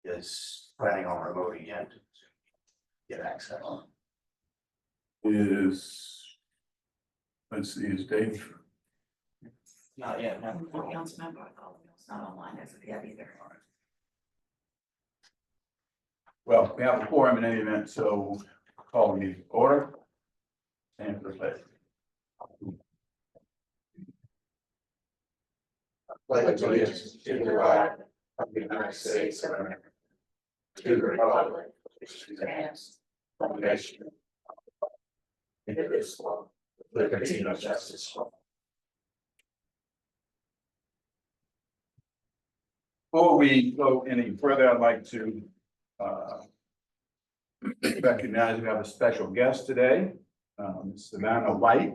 is planning on remoting in to get access. Let's see his date. Not yet, no. Council member, it's not online as of yet either. Well, we have a quorum in any event, so call the meeting to order. And for the pledge. Pledge allegiance to the flag of the United States of America, to the republic which stands one nation, indivisible, with liberty and justice for all. Before we go any further, I'd like to recognize we have a special guest today, Savannah White,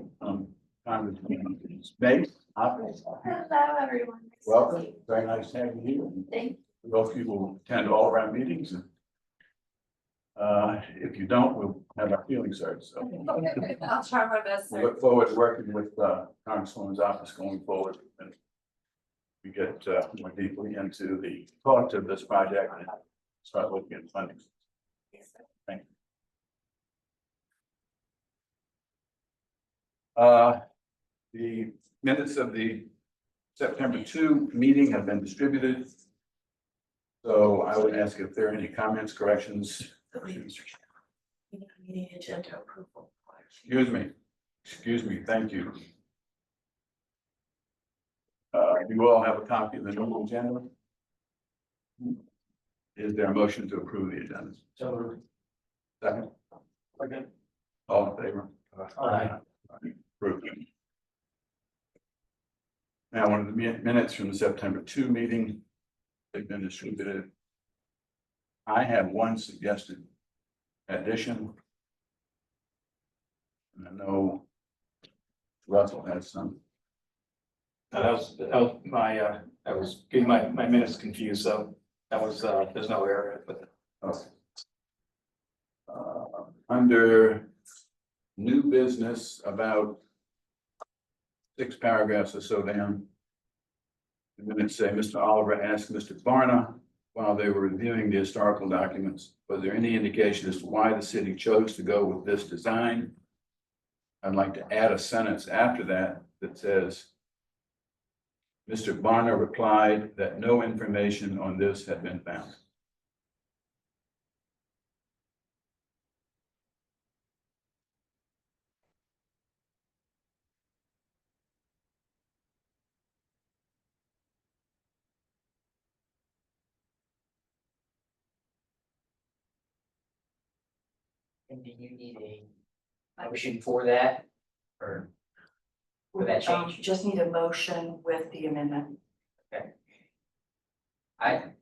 Congressman's Base Office. Hello, everyone. Welcome, very nice having you here. Thank We hope you will attend all of our meetings. If you don't, we'll have our feelings hurt, so. you. I'll try my best, We sir. look forward to working with Congresswoman's office going forward. And we get more deeply into the thought of this project and start looking at funding. Yes, sir. Thank you. The minutes of the September 2 meeting have been distributed. So I would ask if there are any comments, corrections. Meeting agenda approval. Excuse me, thank you. You all have a copy of the new agenda? Is there a motion to approve the agenda? So. Second, Okay. all in favor? Aye. Approved. Now, one of the minutes from the September 2 meeting, they've been distributed. I have one suggested addition. And I know Russell has some. That was my, I was getting my minutes confused, so that was, there's no error with it. Under new business, about 6 paragraphs or so down. The minutes say, Mr. Oliver asked Mr. Barna, while they were reviewing the historical documents, was there any indication as to why the city chose to go with this design? I'd like to add a sentence after that that says, Mr. Barna replied that no information on this had been found. And do you need a motion for that? Or for that change? Just need a motion with the amendment. And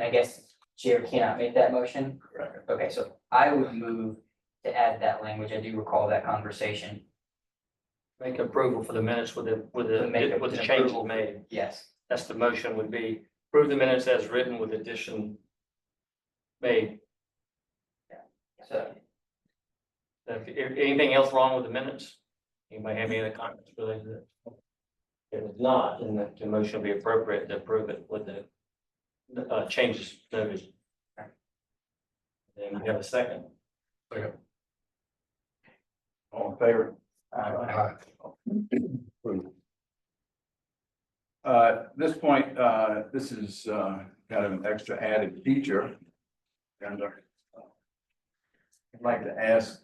I guess Chair cannot make that motion? Correct. Okay, so I would move to add that language. I do recall that conversation. Make approval for the minutes with the changes made. Yes. That's the motion would be approve the minutes as written with addition made. So, If anything else wrong with the minutes? Anybody have any other comments related to that? If it's not, then the motion will be appropriate to approve it with the changes noted. Then we have a second. All in favor? This point, this is kind of an extra added feature. And I'd like to ask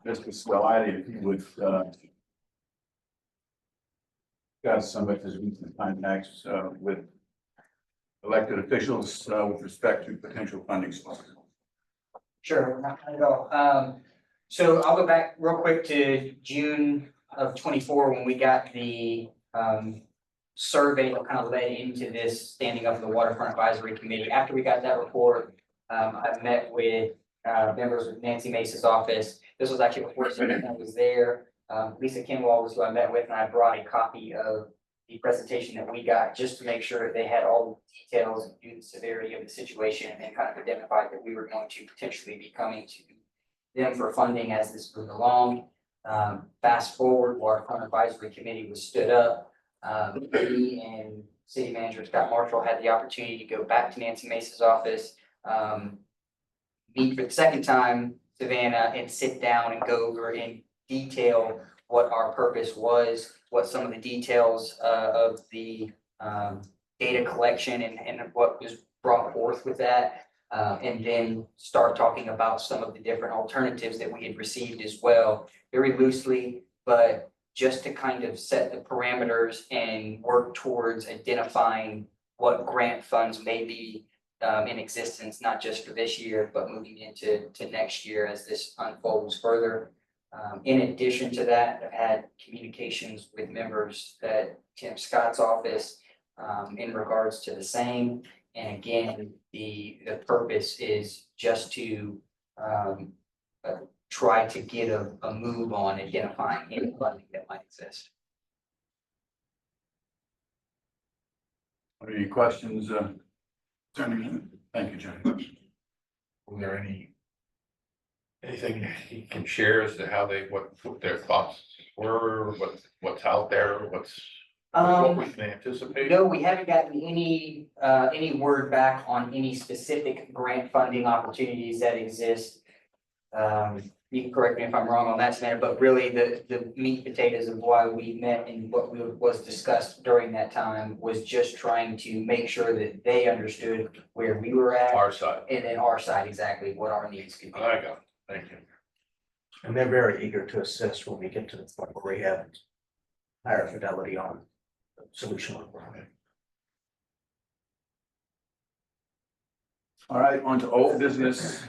Mr. Scolati if he would discuss some of his recent contacts with elected officials with respect to potential funding sources. sure, not at all. So I'll go back real quick to June of 24 when we got the survey that kind of led into this standing up the Waterfront Advisory Committee. After we got that report, I met with members of Nancy Mace's office. This was actually before Savannah was there. Lisa Kinwall was who I met with, and I brought a copy of the presentation that we got just to make sure that they had all the details and knew the severity of the situation and kind of identified that we were going to potentially be coming to them for funding as this moved along. Fast forward, Waterfront Advisory Committee was stood up. Me and City Manager Scott Marshall had the opportunity to go back to Nancy Mace's office, meet for the second time, Savannah, and sit down and go over in detail what our purpose was, what some of the details of the data collection and what was brought forth with that. And then start talking about some of the different alternatives that we had received as well, very loosely, but just to kind of set the parameters and work towards identifying what grant funds may be in existence, not just for this year, but moving into next year as this unfolds further. In addition to that, I've had communications with members at Tim Scott's office in regards to the same. And again, the purpose is just to try to get a move on identifying any funding that might exist. Any questions? Thank you, John. Were there anything you can share as to how what their thoughts were, what's out there, what we can anticipate? No, we haven't gotten any word back on any specific grant funding opportunities that exist. You can correct me if I'm wrong on that, Samantha, but really the meat and potatoes of why we met and what was discussed during that time was just trying to make sure that they understood where we were at. Our side. And then our side, exactly what our needs could be. I got it. Thank you. And they're very eager to assist when we get to the point where we have higher fidelity on the solution. All right, on to old business,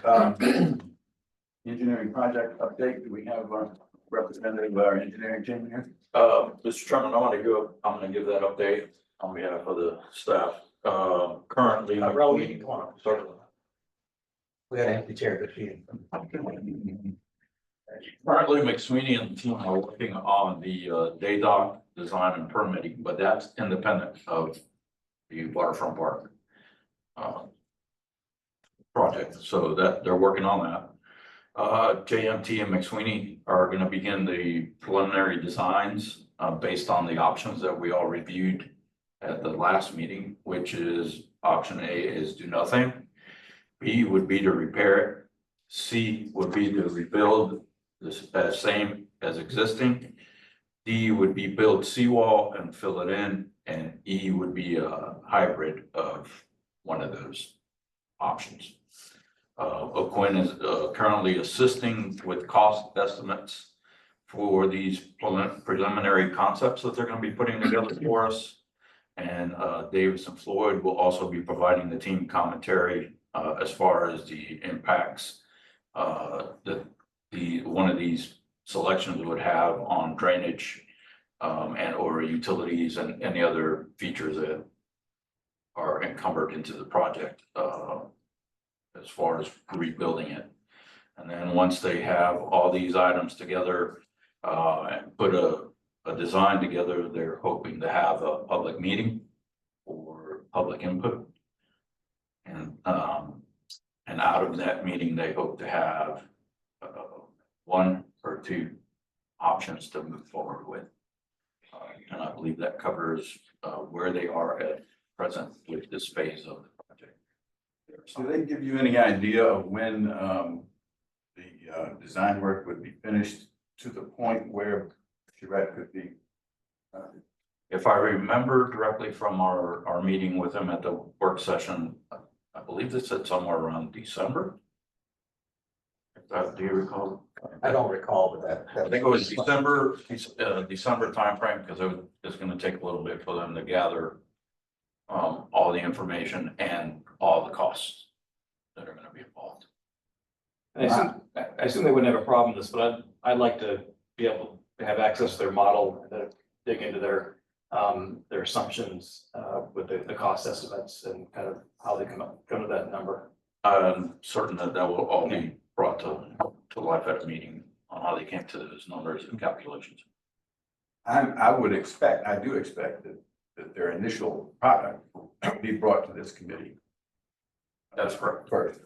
engineering project update. Do we have a representative of our engineering team here? Mr. Chairman, I'm gonna give that update on behalf of the staff. Currently. Relevant, come on. Sorry. We had an empty chair this meeting. Currently, McSweeney and the team are working on the day dock design and permitting, but that's independent of the Waterfront Park project, so that they're working on that. JMT and McSweeney are gonna begin the preliminary designs based on the options that we all reviewed at the last meeting, which is option A is do nothing. B would be to repair it. C would be to rebuild this as same as existing. D would be build seawall and fill it in, and E would be a hybrid of one of those options. O'Quinn is currently assisting with cost estimates for these preliminary concepts that they're gonna be putting together for us. And Davis and Floyd will also be providing the team commentary as far as the impacts that one of these selections would have on drainage and or utilities and any other features that are encumbered into the project as far as rebuilding it. And then once they have all these items together and put a design together, they're hoping to have a public meeting for public input. And out of that meeting, they hope to have one or two options to move forward with. And I believe that covers where they are at present with this phase of the project. Do they give you any idea of when the design work would be finished to the point where Charette could be? If I remember directly from our meeting with them at the work session, I believe they said somewhere around December. Do you recall? I don't recall, but that. I think it was December timeframe, because it's gonna take a little bit for them to gather all the information and all the costs that are gonna be involved. I assume they wouldn't have a problem with this, but I'd like to be able to have access to their model and dig into their assumptions with the cost estimates and kind of how they come to that number. I'm certain that will all be brought to life at a meeting on how they came to those numbers and calculations. I do expect that their initial product will be brought to this committee. That's correct. First.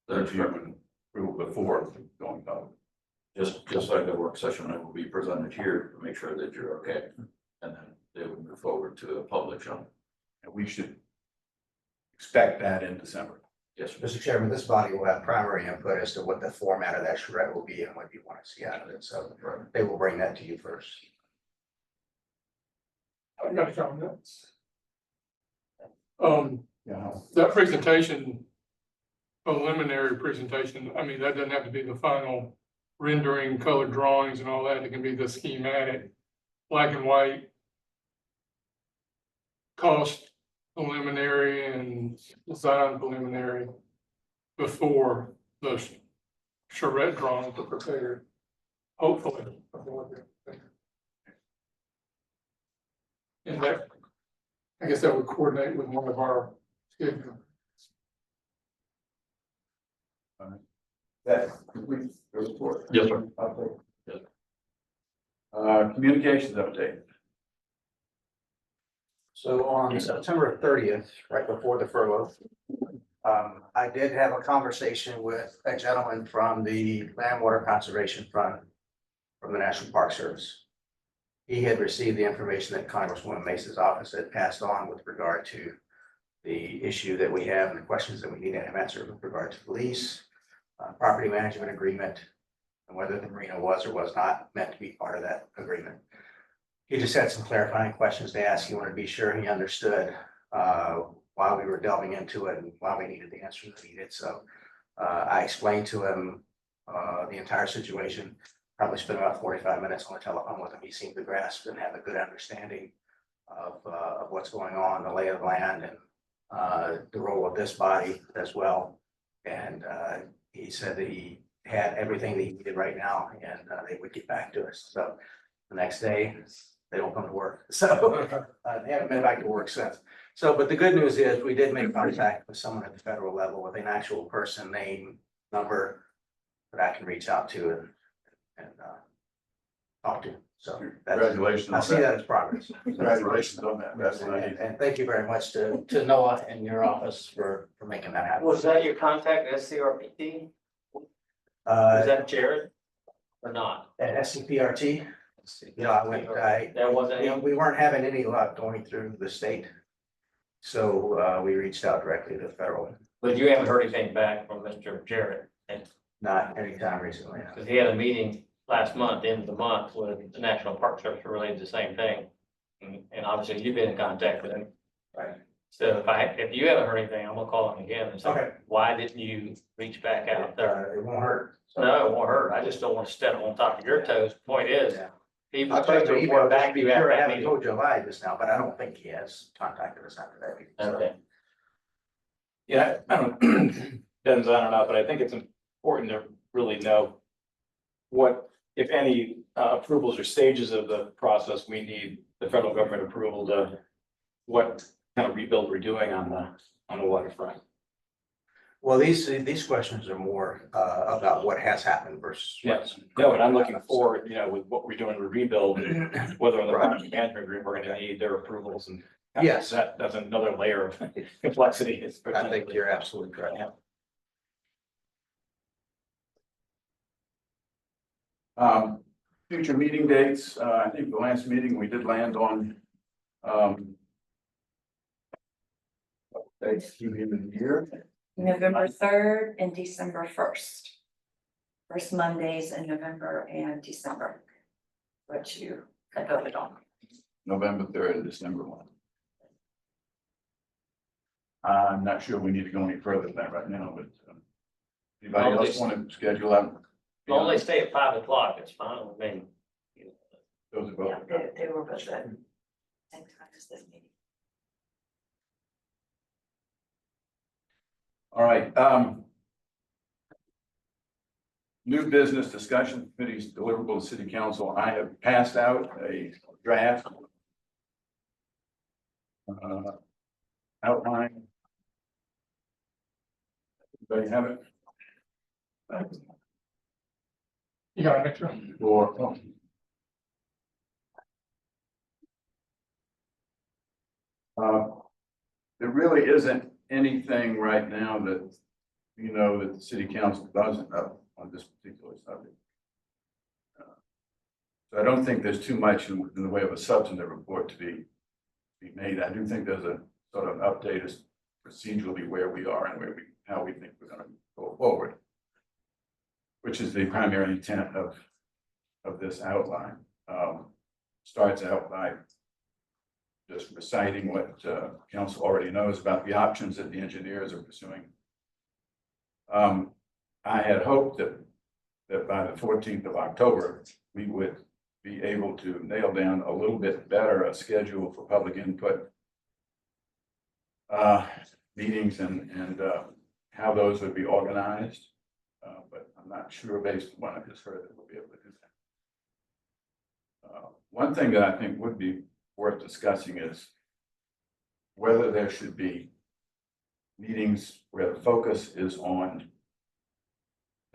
That's Review correct. and approval before going public. Just like the work session, it will be presented here to make sure that you're okay. And then they would move forward to a public show. we should expect that in December. Yes, sir. Mr. Chairman, this body will have primary input as to what the format of that charrette will be and what you want to see out of it. So they will bring that to you first. I got a comment. Yeah. That presentation, preliminary presentation, I mean, that doesn't have to be the final rendering, colored drawings and all that. It can be the schematic, black and white, cost preliminary and design preliminary before the charrette drawings are prepared, hopefully. And that, I guess that would coordinate with one of our schedules. That completes the report. Yes, sir. Update. Yes. Communications update. So on September 30th, right before the furlough, I did have a conversation with a gentleman from the Land Water Conservation Fund from the National Park Service. He had received the information that Congresswoman Mace's office had passed on with regard to the issue that we have and the questions that we need to have answered with regard to the lease, property management agreement, and whether the marina was or was not meant to be part of that agreement. He just had some clarifying questions to ask. He wanted to be sure he understood why we were delving into it and why we needed the answers needed. So I explained to him the entire situation. Probably spent about 45 minutes on the telephone with him. He seemed to grasp and have a good understanding of what's going on, the lay of the land, and the role of this body as well. And he said that he had everything that he needed right now, and they would get back to us. So the next day, they don't come to work. So they haven't been back to work since. So, but the good news is we did make contact with someone at the federal level with an actual person, name, number that I can reach out to and talk to. So that's, Congratulations. I see that as progress. Congratulations on that. That's what I need. And thank you very much to Noah and your office for making that happen. Was that your contact at SCRPT? Was that Jared? Or not? At SCPRT, That wasn't him? we weren't having any luck going through the state. So we reached out directly to the federal, But you haven't heard anything back from Mr. Jarrett? not anytime recently. Because he had a meeting last month, end of the month, with the National Park Service related to the same thing. And obviously you've been in contact with him. Right. So if you haven't heard anything, I'm gonna call him again and say, Okay. why didn't you reach back out there? It won't hurt. So- No, it won't hurt. I just don't want to step on top of your toes. Point is, Yeah. he I'll was check supposed the to email report just back to to be you sure. after I that haven't meeting. told you live just now, but I don't think he has contacted us after that meeting. So- Okay. Yeah, I don't, Den's, I don't know, but I think it's important to really know what, if any, approvals or stages of the process we need the federal government approval to, what kind of rebuild we're doing on the waterfront. Well, these questions are more about what has happened versus. Yes, no, and I'm looking forward, with what we're doing with rebuild, whether on the project management group, we're gonna need their approvals and. Yes. That's another layer of complexity. I think you're absolutely correct. Future meeting dates, I think the last meeting we did land on. Dates to the end of the year. November 3rd and December 1st. First Mondays in November and December. What you had voted on. November 3rd and December 1. I'm not sure we need to go any further than that right now, but anybody No, else just- want to schedule out? As long as they stay at 5 o'clock, it's fine with me. Those are Yeah, both. they were both at same time as this meeting. All right, new business discussion committees deliverable to city council. I have passed out a draft. Outline. Everybody have it? You got an extra? Or, there really isn't anything right now that, that the city council doesn't know on this particular subject. So I don't think there's too much in the way of a substantive report to be made. I do think there's sort of update us procedurally where we are and how we think we're gonna go forward. Which is the primary intent of this outline. Starts out by just reciting what council already knows about the options that the engineers are pursuing. I had hoped that by the 14th of October, we would be able to nail down a little bit better a schedule for public input meetings and how those would be organized. But I'm not sure based on what I just heard that we'll be able to do that. One thing that I think would be worth discussing is whether there should be meetings where the focus is on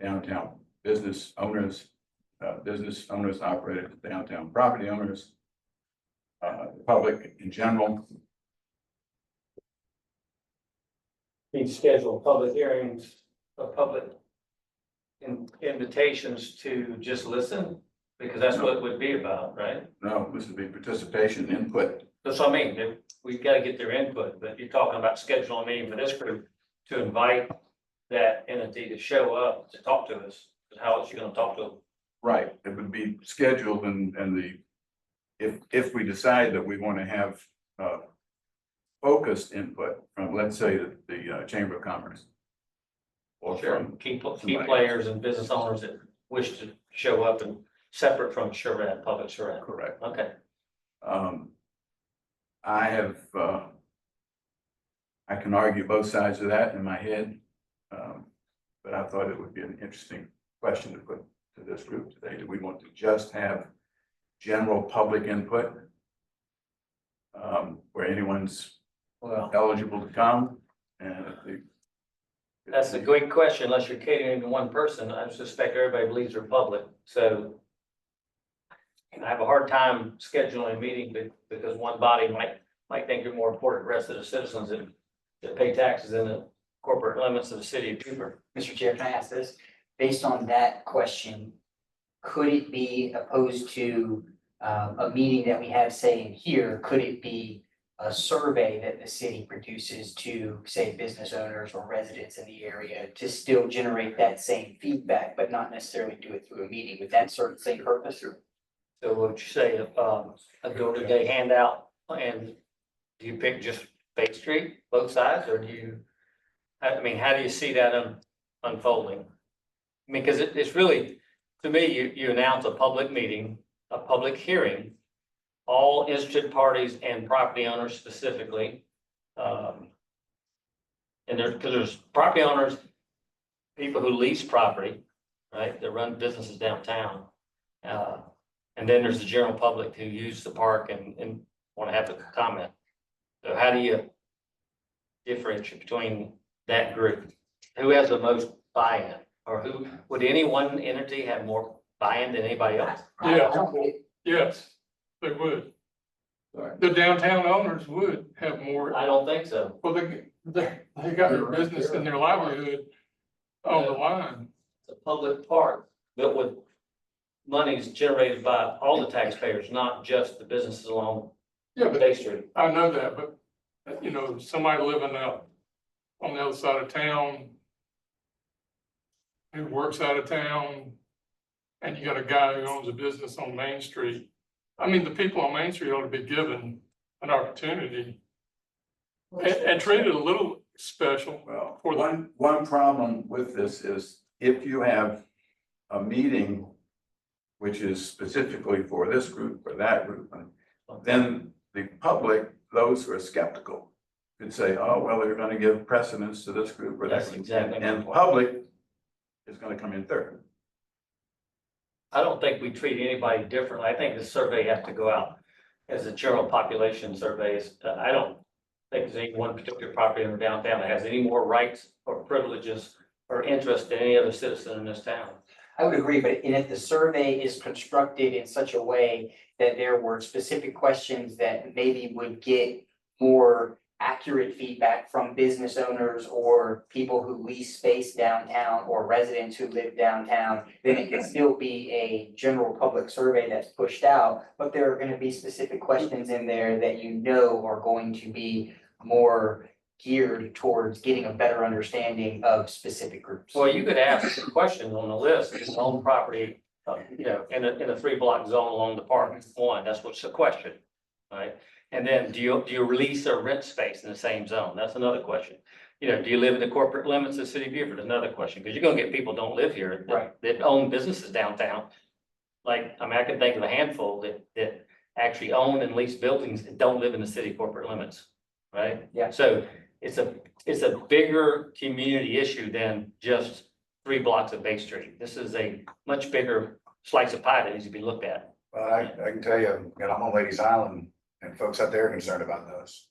downtown business owners operated downtown property owners, the public in general. Need to schedule public hearings, public invitations to just listen, because that's what it would be about, right? No, this would be participation, input. That's what I mean, we've got to get their input, but you're talking about scheduling a meeting for this group to invite that entity to show up to talk to us. How else you gonna talk to them? Right, it would be scheduled and if we decide that we want to have focused input from, let's say, the Chamber of Commerce. Or from Key somebody players and business owners that wish to show up and separate from charrette, public charrette. correct. Okay, I have, I can argue both sides of that in my head. But I thought it would be an interesting question to put to this group today. Do we want to just have general public input? Where anyone's well, eligible to come and that's a great question, unless you're catering to one person. I suspect everybody believes they're public, so. I have a hard time scheduling a meeting because one body might think you're more important than the rest of the citizens that pay taxes in the corporate limits of the city of Cooper. Mr. Chair, can I ask this? Based on that question, could it be opposed to a meeting that we have, say, in here, could it be a survey that the city produces to, say, business owners or residents in the area to still generate that same feedback, but not necessarily do it through a meeting? Would that sort of same purpose? So what you say, a door-to-day handout, and do you pick just Bay Street, both sides, or do you? I mean, how do you see that unfolding? I mean, because it's really, to me, you announce a public meeting, a public hearing, all interested parties and property owners specifically. And because there's property owners, people who lease property, right, that run businesses downtown. And then there's the general public who use the park and want to have a comment. So how do you differentiate between that group? Who has the most buy-in, or who, would any one entity have more buy-in than anybody else? Yes, they would. Sorry. The downtown owners would have more, I don't think so. well, they got their business and their livelihood on the line. It's a public park built with monies generated by all the taxpayers, not just the businesses along Yeah, but Bay Street. I know that, but, you know, somebody living out on the other side of town who works out of town, and you got a guy who owns a business on Main Street. I mean, the people on Main Street ought to be given an opportunity and treated a little special. Well, For one problem with this is if you have a meeting which is specifically for this group or that group, then the public, those who are skeptical, could say, oh, well, they're gonna give precedence to this group or that. That's group. exactly my And point. public is gonna come in third. I don't think we treat anybody differently. I think the survey has to go out as a general population surveys. I don't think there's any one particular property owner downtown that has any more rights or privileges or interest than any other citizen in this town. I would agree, but if the survey is constructed in such a way that there were specific questions that maybe would get more accurate feedback from business owners or people who lease space downtown or residents who live downtown, then it can still be a general public survey that's pushed out, but there are going to be specific questions in there that you know are going to be more geared towards getting a better understanding of specific groups. Well, you could ask the question on the list, is on property, in a 3 block zone along the park, one, that's what's the question. Right, and then do you release or rent space in the same zone? That's another question. Do you live in the corporate limits of the city of Beaufort? Another question, because you're gonna get people don't live here. That own businesses downtown. Like, I mean, I can think of a handful that actually own and lease buildings that don't live in the city corporate limits, right? Yeah. So it's a bigger community issue than just 3 blocks of Bay Street. This is a much bigger slice of pie that needs to be looked at. Well, I can tell you, I'm on Ladies Island and folks out there are concerned about those.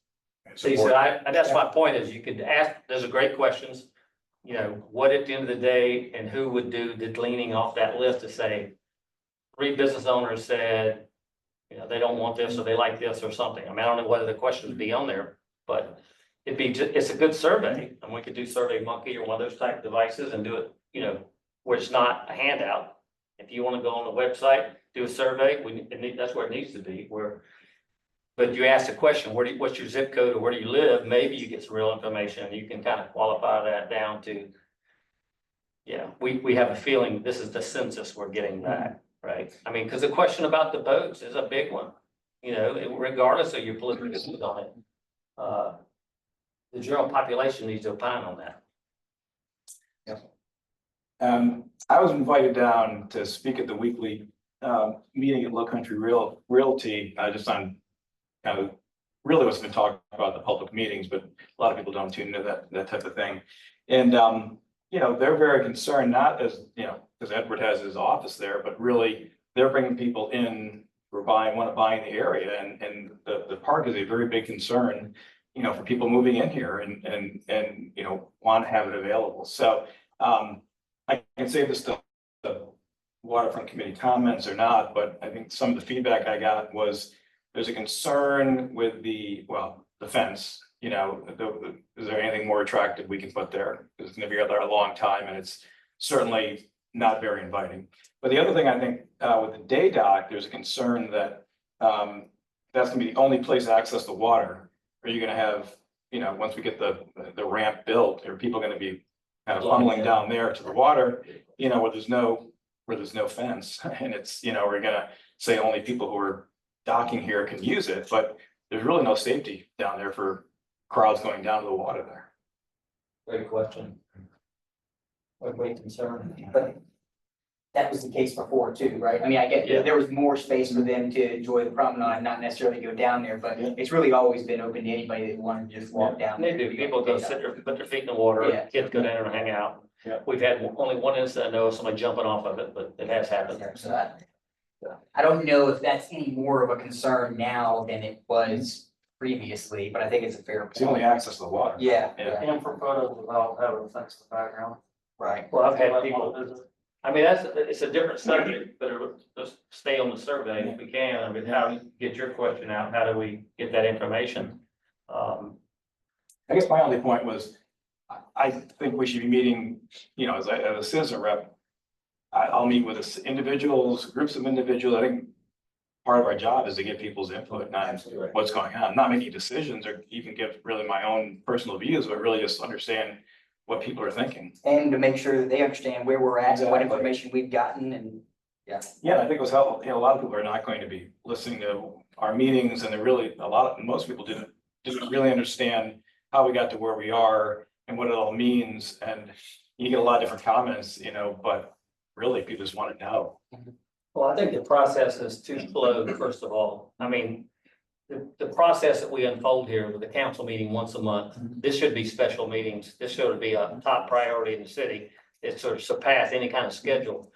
And So you support- said, and that's my point is you could ask, those are great questions. What at the end of the day, and who would do the gleaning off that list to say, 3 business owners said, they don't want this or they like this or something. I mean, I don't know whether the question would be on there, but it's a good survey, and we could do Survey Monkey or one of those type devices and do it, where it's not a handout. If you want to go on the website, do a survey, that's where it needs to be, but you ask the question, what's your zip code or where do you live? Maybe you get some real information and you can kind of qualify that down to, we have a feeling this is the census we're getting back, right? I mean, because the question about the boats is a big one, regardless of your political views on it. The general population needs to opine on that. I was invited down to speak at the weekly meeting at Low Country Realty, just on kind of really what's been talked about the public meetings, but a lot of people don't tune into that type of thing. And they're very concerned, not as because Edward has his office there, but really they're bringing people in who want to buy in the area, and the park is a very big concern, for people moving in here and want to have it available. So I can say this to the Waterfront Committee comments or not, but I think some of the feedback I got was there's a concern with the fence. Is there anything more attractive we can put there? It's going to be there a long time, and it's certainly not very inviting. But the other thing I think with the day dock, there's a concern that that's going to be the only place to access the water. Are you going to have, once we get the ramp built, are people going to be kind of funneling down there to the water, where there's no fence, and it's, we're gonna say only people who are docking here can use it, but there's really no safety down there for crowds going down to the water there. Great question. What great concern. But that was the case before too, right? I mean, I get Yeah. there was more space for them to enjoy the promenade, not necessarily go down there, but it's really always been open to anybody that wanted to just walk down. They there. do, people go sit there, put their feet in the water, Yeah. kids go down there and hang out. Yeah. We've had only one incident, I know of somebody jumping off of it, but it has happened. So I don't know if that's any more of a concern now than it was previously, but I think it's a fair It's the only point. access to the water. Yeah, Yeah. And for photos without having a fence in the background. right. Well, I've had people visit. I mean, it's a different subject, but let's stay on the survey if we can. I mean, how do you get your question out? How do we get that information? I guess my only point was, I think we should be meeting, as a citizen rep. I'll meet with individuals, groups of individuals. I think part of our job is to get people's input, not what's going on, not making decisions or even give really my own personal views, but really just understand what people are thinking. And to make sure that they understand where we're at, and what Exactly. information we've gotten, and Yeah, I think it was helpful. A lot of people are not going to be listening to our meetings, and most people didn't really understand how we got to where we are and what it all means. And you get a lot of different comments, but really people just want to know. Well, I think the process is too slow, first of all. I mean, the process that we unfold here with the council meeting once a month, this should be special meetings. This should be a top priority in the city. It sort of surpass any kind of schedule.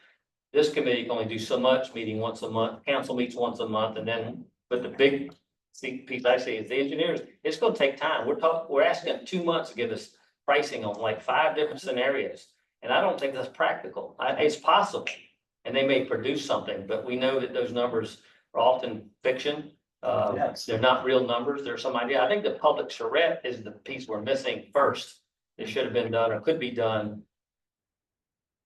This committee can only do so much, meeting once a month, council meets once a month, and then, but the big piece I see is the engineers, it's gonna take time. We're asking them 2 months to give us pricing on like 5 different scenarios. And I don't think that's practical. It's possible, and they may produce something, but we know that those numbers are often fiction. Yes. They're not real numbers. There's some idea. I think the public charrette is the piece we're missing first. It should have been done or could be done.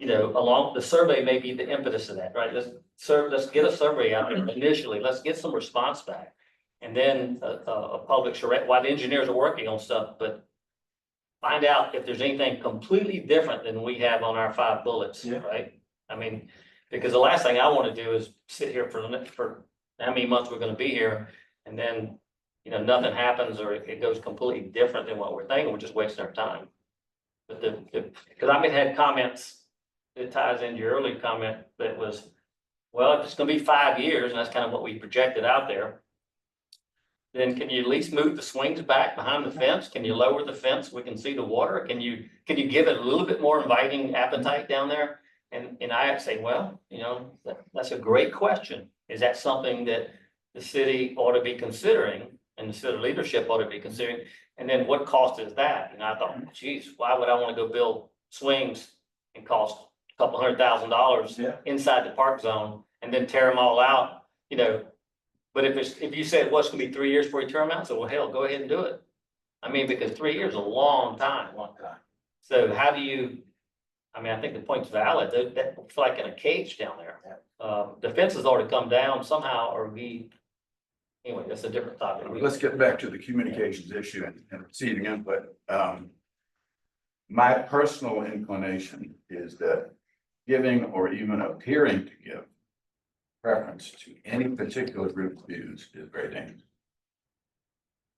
Along the survey may be the impetus of that, right? Let's get a survey out there initially. Let's get some response back. and then a public charrette, while the engineers are working on stuff, but find out if there's anything completely different than we have on our 5 bullets, Yeah. right? I mean, because the last thing I want to do is sit here for how many months we're gonna be here, and then, you know, nothing happens, or it goes completely different than what we're thinking, we're just wasting our time. But because I had comments, it ties into your earlier comment that was, well, if it's gonna be 5 years, and that's kind of what we projected out there, then can you at least move the swings back behind the fence? Can you lower the fence? We can see the water. Can you give it a little bit more inviting appetite down there? And I say, well, you know, that's a great question. Is that something that the city ought to be considering and the city leadership ought to be considering? And then what cost is that? And I thought, geez, why would I want to go build swings and cost a couple $100,000 Yeah. inside the park zone and then tear them all out, you know? But if you said, what's gonna be 3 years before you tear them out, so well, hell, go ahead and do it. I mean, because 3 years is a long time. So how do you, I mean, I think the point's valid, it's like in a cage down there. The fence has already come down somehow, or anyway, that's a different topic. Let's get back to the communications issue and receiving input. My personal inclination is that giving or even appearing to give preference to any particular group's views is very dangerous.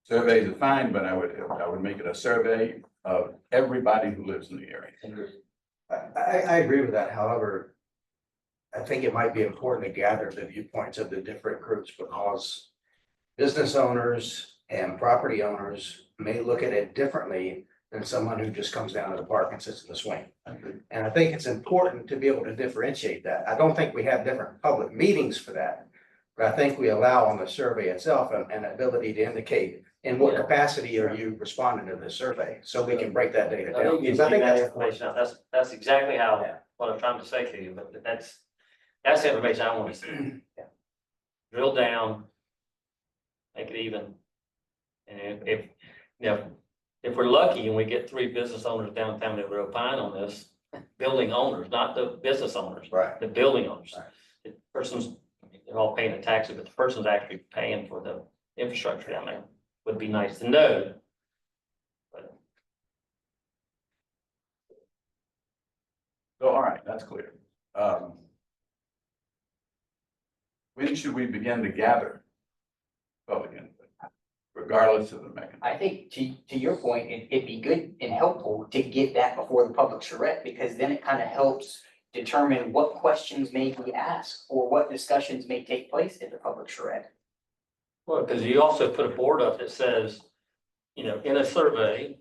Surveys are fine, but I would make it a survey of everybody who lives in the area. I agree with that. However, I think it might be important to gather the viewpoints of the different groups because business owners and property owners may look at it differently than someone who just comes down to the park and sits in the swing. And I think it's important to be able to differentiate that. I don't think we have different public meetings for that. But I think we allow on the survey itself an ability to indicate in what Yeah. capacity are you responding to this survey, so we can break that data I down. think you Because I think that that's information out. That's exactly how, Yeah. what I'm trying to say to you, but that's the information I want to see. Drill down, make it even. And if, you know, if we're lucky and we get 3 business owners downtown that will opine on this, building owners, not the business owners, right. the building owners. Right. The person's, they're all paying a tax, but the person's actually paying for the infrastructure down there. Would be nice to know. But So, all right, that's clear. When should we begin to gather public input, regardless of the mechanism? I think to your point, it'd be good and helpful to get that before the public charrette, because then it kind of helps determine what questions may be asked or what discussions may take place at the public charrette. well, because you also put a board up that says, you know, in a survey,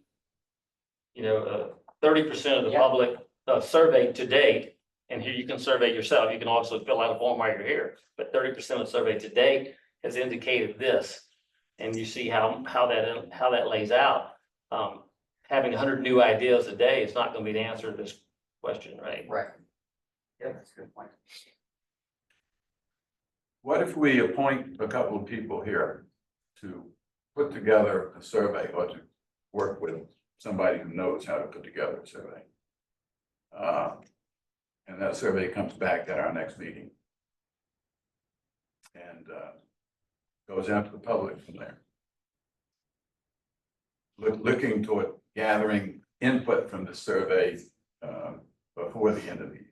you know, 30% of the Yeah. public surveyed to date, and here you can survey yourself. You can also fill out a form while you're here, but 30% of the survey to date has indicated this. And you see how that lays out. Having 100 new ideas a day is not going to be the answer to this question, right? Right. Yeah, that's a good point. What if we appoint a couple of people here to put together a survey or to work with somebody who knows how to put together a survey? And that survey comes back at our next meeting. And goes out to the public from there. Looking toward gathering input from the survey before the end of the year.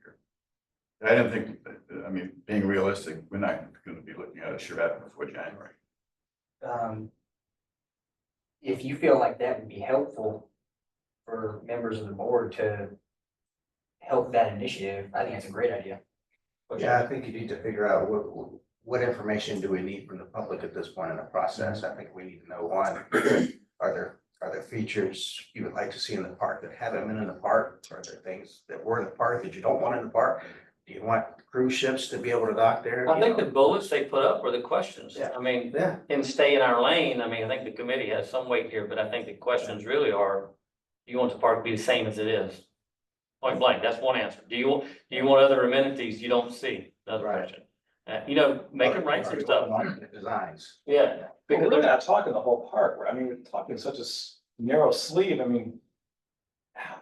I don't think, I mean, being realistic, we're not going to be looking at a charrette before January. If you feel like that would be helpful for members of the board to help that initiative, I think that's a great idea. Yeah, I think you need to figure out what information do we need from the public at this point in the process? I think we need to know, one, are there features you would like to see in the park that haven't been in the park? Are there things that were in the park that you don't want in the park? Do you want cruise ships to be able to dock there? I think the bullets they put up were the questions. Yeah. I mean, Yeah, and stay in our lane. I mean, I think the committee has some weight here, but I think the questions really are, do you want the park to be the same as it is? Point blank, that's one answer. Do you want other amenities you don't see? Another Right. question. You know, make them write some stuff. Designs. Yeah. Because Because we're not talking the whole park, I mean, we're talking such a narrow sleeve, I mean.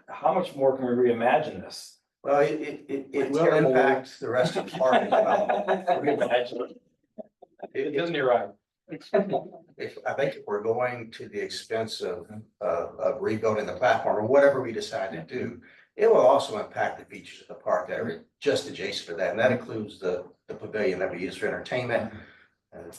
How much more can we reimagine this? Well, it will impact the rest of the park as well. Reimagine it. Isn't it right? I think if we're going to the expense of rebuilding the platform or whatever we decide to do, it will also impact the features of the park that are just adjacent to that. And that includes the pavilion that we use for entertainment.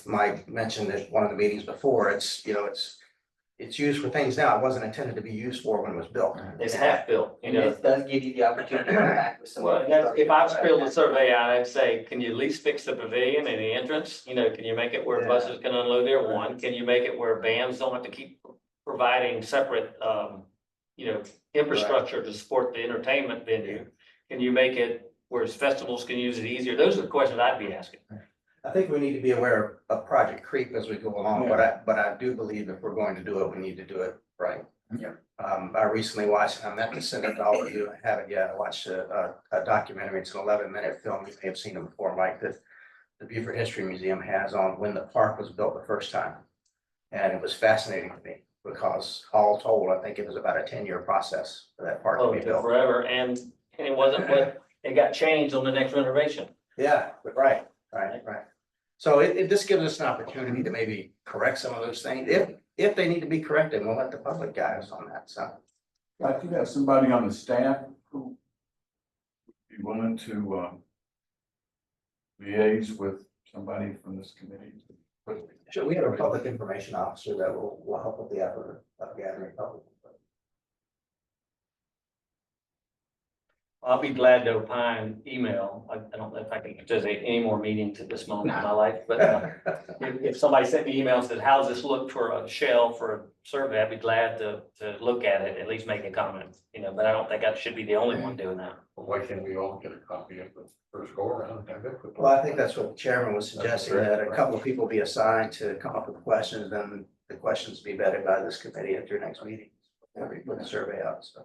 Mike mentioned at one of the meetings before, it's used for things now. It wasn't intended to be used for when it was built. It's half built, you And know. this does give you the opportunity to come back with some. Well, if I was filled a survey out, I'd say, can you at least fix the pavilion and the entrance? You know, can you make it where Yeah. buses can unload there? One, can you make it where bands don't have to keep providing separate, you know, infrastructure to support the entertainment venue? Can you make it where festivals can use it easier? Those are the questions I'd be asking. I think we need to be aware of project creep as we go along, but I do believe if we're going to do it, we need to do it right. Yeah. I recently watched, and I meant to send it to all of you, I haven't yet, I watched a documentary, it's an 11-minute film, you may have seen it before, Mike, that the Beaufort History Museum has on when the park was built the first time. And it was fascinating to me, because all told, I think it was about a 10-year process for that park to Oh, be built. forever, and it wasn't what, it got changed on the next renovation. Yeah, right. So this gives us an opportunity to maybe correct some of those things, if they need to be corrected, we'll let the public guide us on that, so. I think that's somebody on the staff who would be willing to liaise with somebody from this committee. Sure, we have a public information officer that will help with the effort of gathering public. I'll be glad to opine email. I don't know if I can participate in any more meetings at this moment in my life, but if somebody sent me email and said, how's this look for a shell for a survey, I'd be glad to look at it, at least make a comment, you know, but I don't think I should be the only one doing that. Why can't we all get a copy of the first go around? Well, I think that's what the chairman was suggesting, that a couple of people be assigned to come up with questions, then the questions be vetted by this committee at your next meeting. Whenever you put the survey out, so.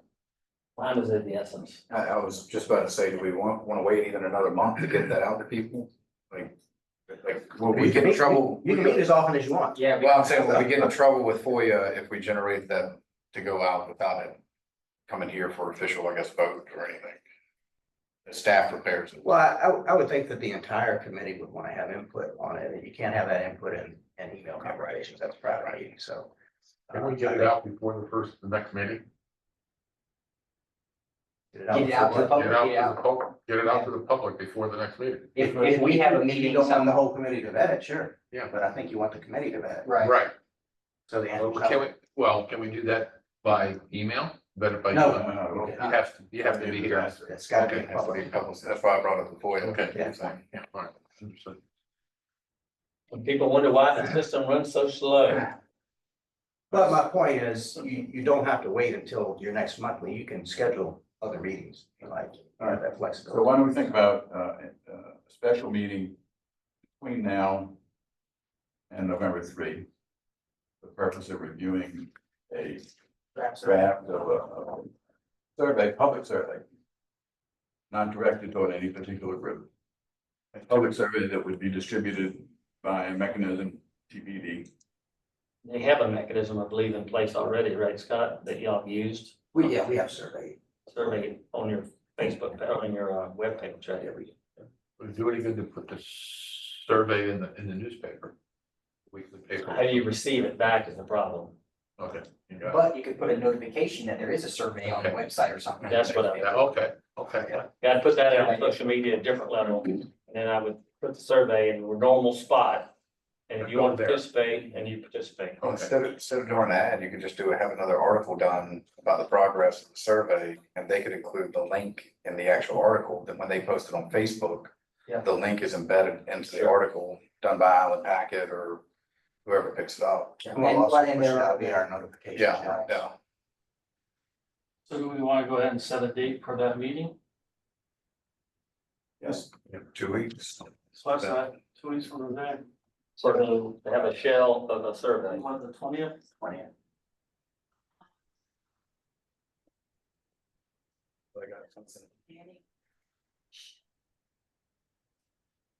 Mine is of the essence. I was just about to say, do we want to wait even another month to get that out to people? Like, will we get in trouble? You can meet as often as you want. Yeah. Well, I'm saying, will we get in trouble with FOIA if we generate that to go out without it coming here for official, I guess, vote or anything? The staff prepares it. Well, I would think that the entire committee would want to have input on it, and you can't have that input in email conversations, that's private meeting, so. Can we get it out before the next meeting? Get Get it out to the before- public. Get it out to the public before the next meeting. If we have a You meeting, don't want the whole committee to vet it, sure. Yeah. But I think you want the committee to vet it. right, Right. So the answer. Can we do that by email? Better by. No, email? no, You have to be here. It's gotta be Okay, has to be public. public. That's why I brought up the FOIA. Okay. Yeah. All right. Understood. When people wonder why the system runs so slow. But my point is, you don't have to wait until your next monthly, you can schedule other meetings, like, that So flexibility. why don't we think about a special meeting between now and November 3? For the purpose of reviewing a draft of a survey, public survey. Not directed toward any particular group. A public survey that would be distributed by a mechanism TBD. They have a mechanism, I believe, in place already, right, Scott, that y'all have used, We have survey. survey on your Facebook, on your webpage, right? Would it do any good to put the survey in the newspaper? Weekly paper? How do you receive it back is the problem. Okay. You got it. but you could put a notification that there is a survey on the website or something. That's what I- Yeah, okay. Yeah, I'd put that out on social media at a different level, and then I would put the survey in your normal spot. And if you want to participate, and you participate. Well, instead of doing an ad, you could just have another article done about the progress of the survey, and they could include the link in the actual article, that when they post it on Facebook. Yeah. The link is embedded into the article done by Island Packet or whoever picks it up. And we'll also push it out via our notifications. Yeah. So do we want to go ahead and set a date for that meeting? Yes. 2 weeks. So I said 2 weeks from today. So to have a shell of a survey. On the 20th? 20th.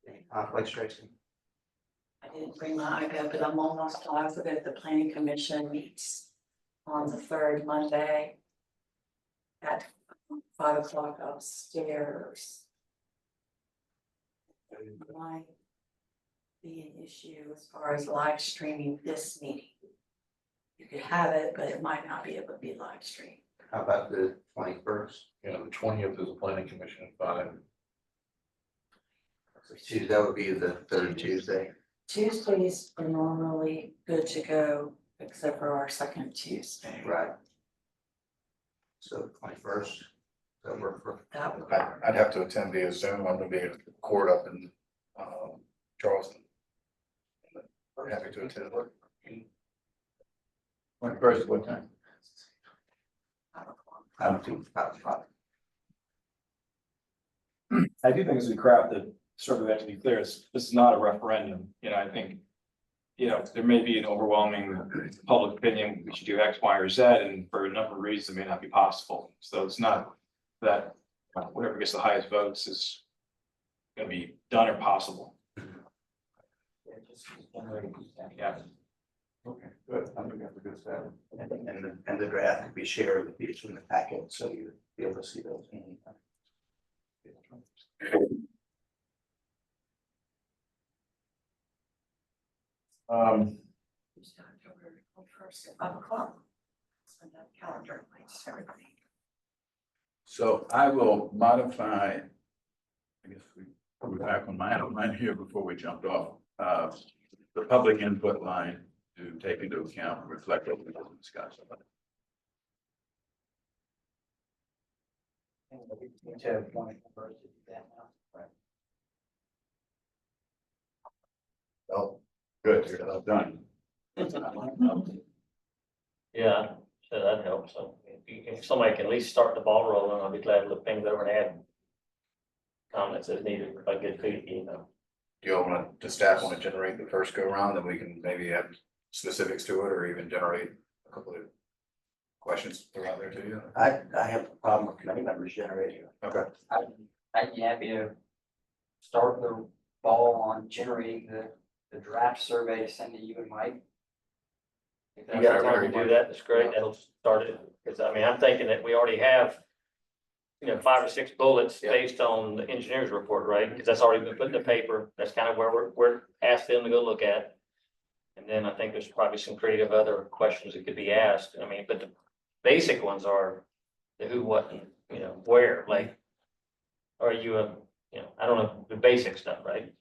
Any conflicts, Tracy? I didn't bring my iPad, but I'm almost positive the planning commission meets on the third Monday at 5 o'clock upstairs. Right. be an issue as far as live streaming this meeting. You could have it, but it might not be able to be live streamed. How about the 21st? You know, the 20th is a planning commission at 5. Tuesday, that would be the third Tuesday. Tuesdays are normally good to go, except for our second Tuesday. Right. So 21st, that work for, That would I'd have to attend via Zoom. I'm gonna be at court up in Charleston. Happy to attend. 21st, what time? I don't think, I do think as we craft the survey, that to be clear, this is not a referendum, I think. There may be an overwhelming public opinion, we should do X, Y, or Z, and for a number of reasons, it may not be possible. So it's not that whatever gets the highest votes is gonna be done or possible. Yeah. Okay, good. I think that's a good start. and the draft could be shared with each in the packet, so you'd be able to see those anytime. Tuesday, October 21st at 5 o'clock. Send that calendar invites to everybody. So I will modify, I guess we're back on my outline here before we jumped off, the public input line to take into account, and reflect what we just discussed. Oh, good, you're all done. Yeah, so that helps. So if somebody can at least start the ball rolling, I'll be glad to look things over and add comments as needed, if I get feedback, Do you all want to, staff want to generate the first go round, then we can maybe have specifics to it, or even generate a couple of questions throughout there to you? I have a problem with committee members generating. Okay. I'd be happy to start the ball on generating the draft survey to send to you and Mike. If you got time to do that, that's great. That'll start it. Because I'm thinking that we already have, 5 or 6 bullets Yeah. based on the engineer's report, right? Because that's already been put in the paper. That's kind of where we're asked them to go look at. And then I think there's probably some creative other questions that could be asked. But the basic ones are the who, what, and, where, like, are you I don't know, the basic stuff, right?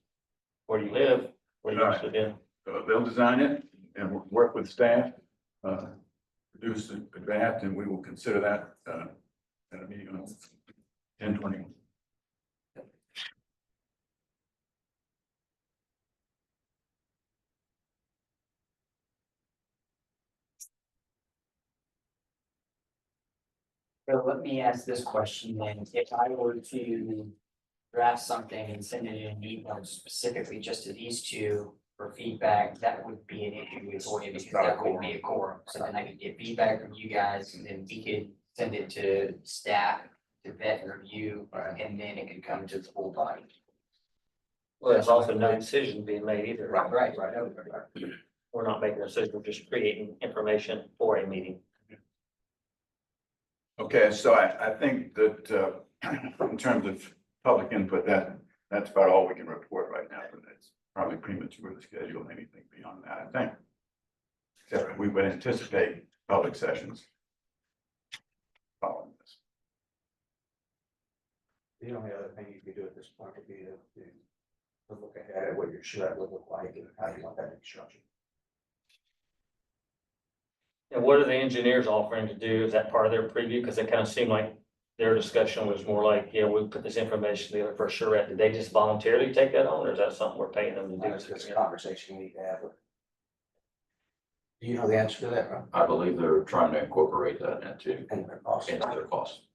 Where do you live? Where do you Right. live in? So they'll design it and we'll work with staff, produce a draft, and we will consider that, at a meeting on 10/20. So let me ask this question then, if I were to draft something and send it in an email specifically just to these two for feedback, that would be an issue for you, because that would be a quorum. So then I could get feedback from you guys, and then we could send it to staff to vet and review, and then it could come to the full body. Well, there's also no decision being made either. Right. We're not making a decision, we're just creating information for a meeting. Okay, so I think that, in terms of public input, that's about all we can report right now, but it's probably premature to schedule anything beyond that, I think. Except we would anticipate public sessions following this. The only other thing you could do at this point would be to look ahead at what your shed would look like and how you want that construction. And what are the engineers offering to do? Is that part of their preview? Because it kind of seemed like their discussion was more like, we'll put this information together for sure. Did they just voluntarily take that on, or is that something we're paying them to do? That's a conversation we need to have. Do you know the answer to that, Ron? I believe they're trying to incorporate that into And their cost. their costs.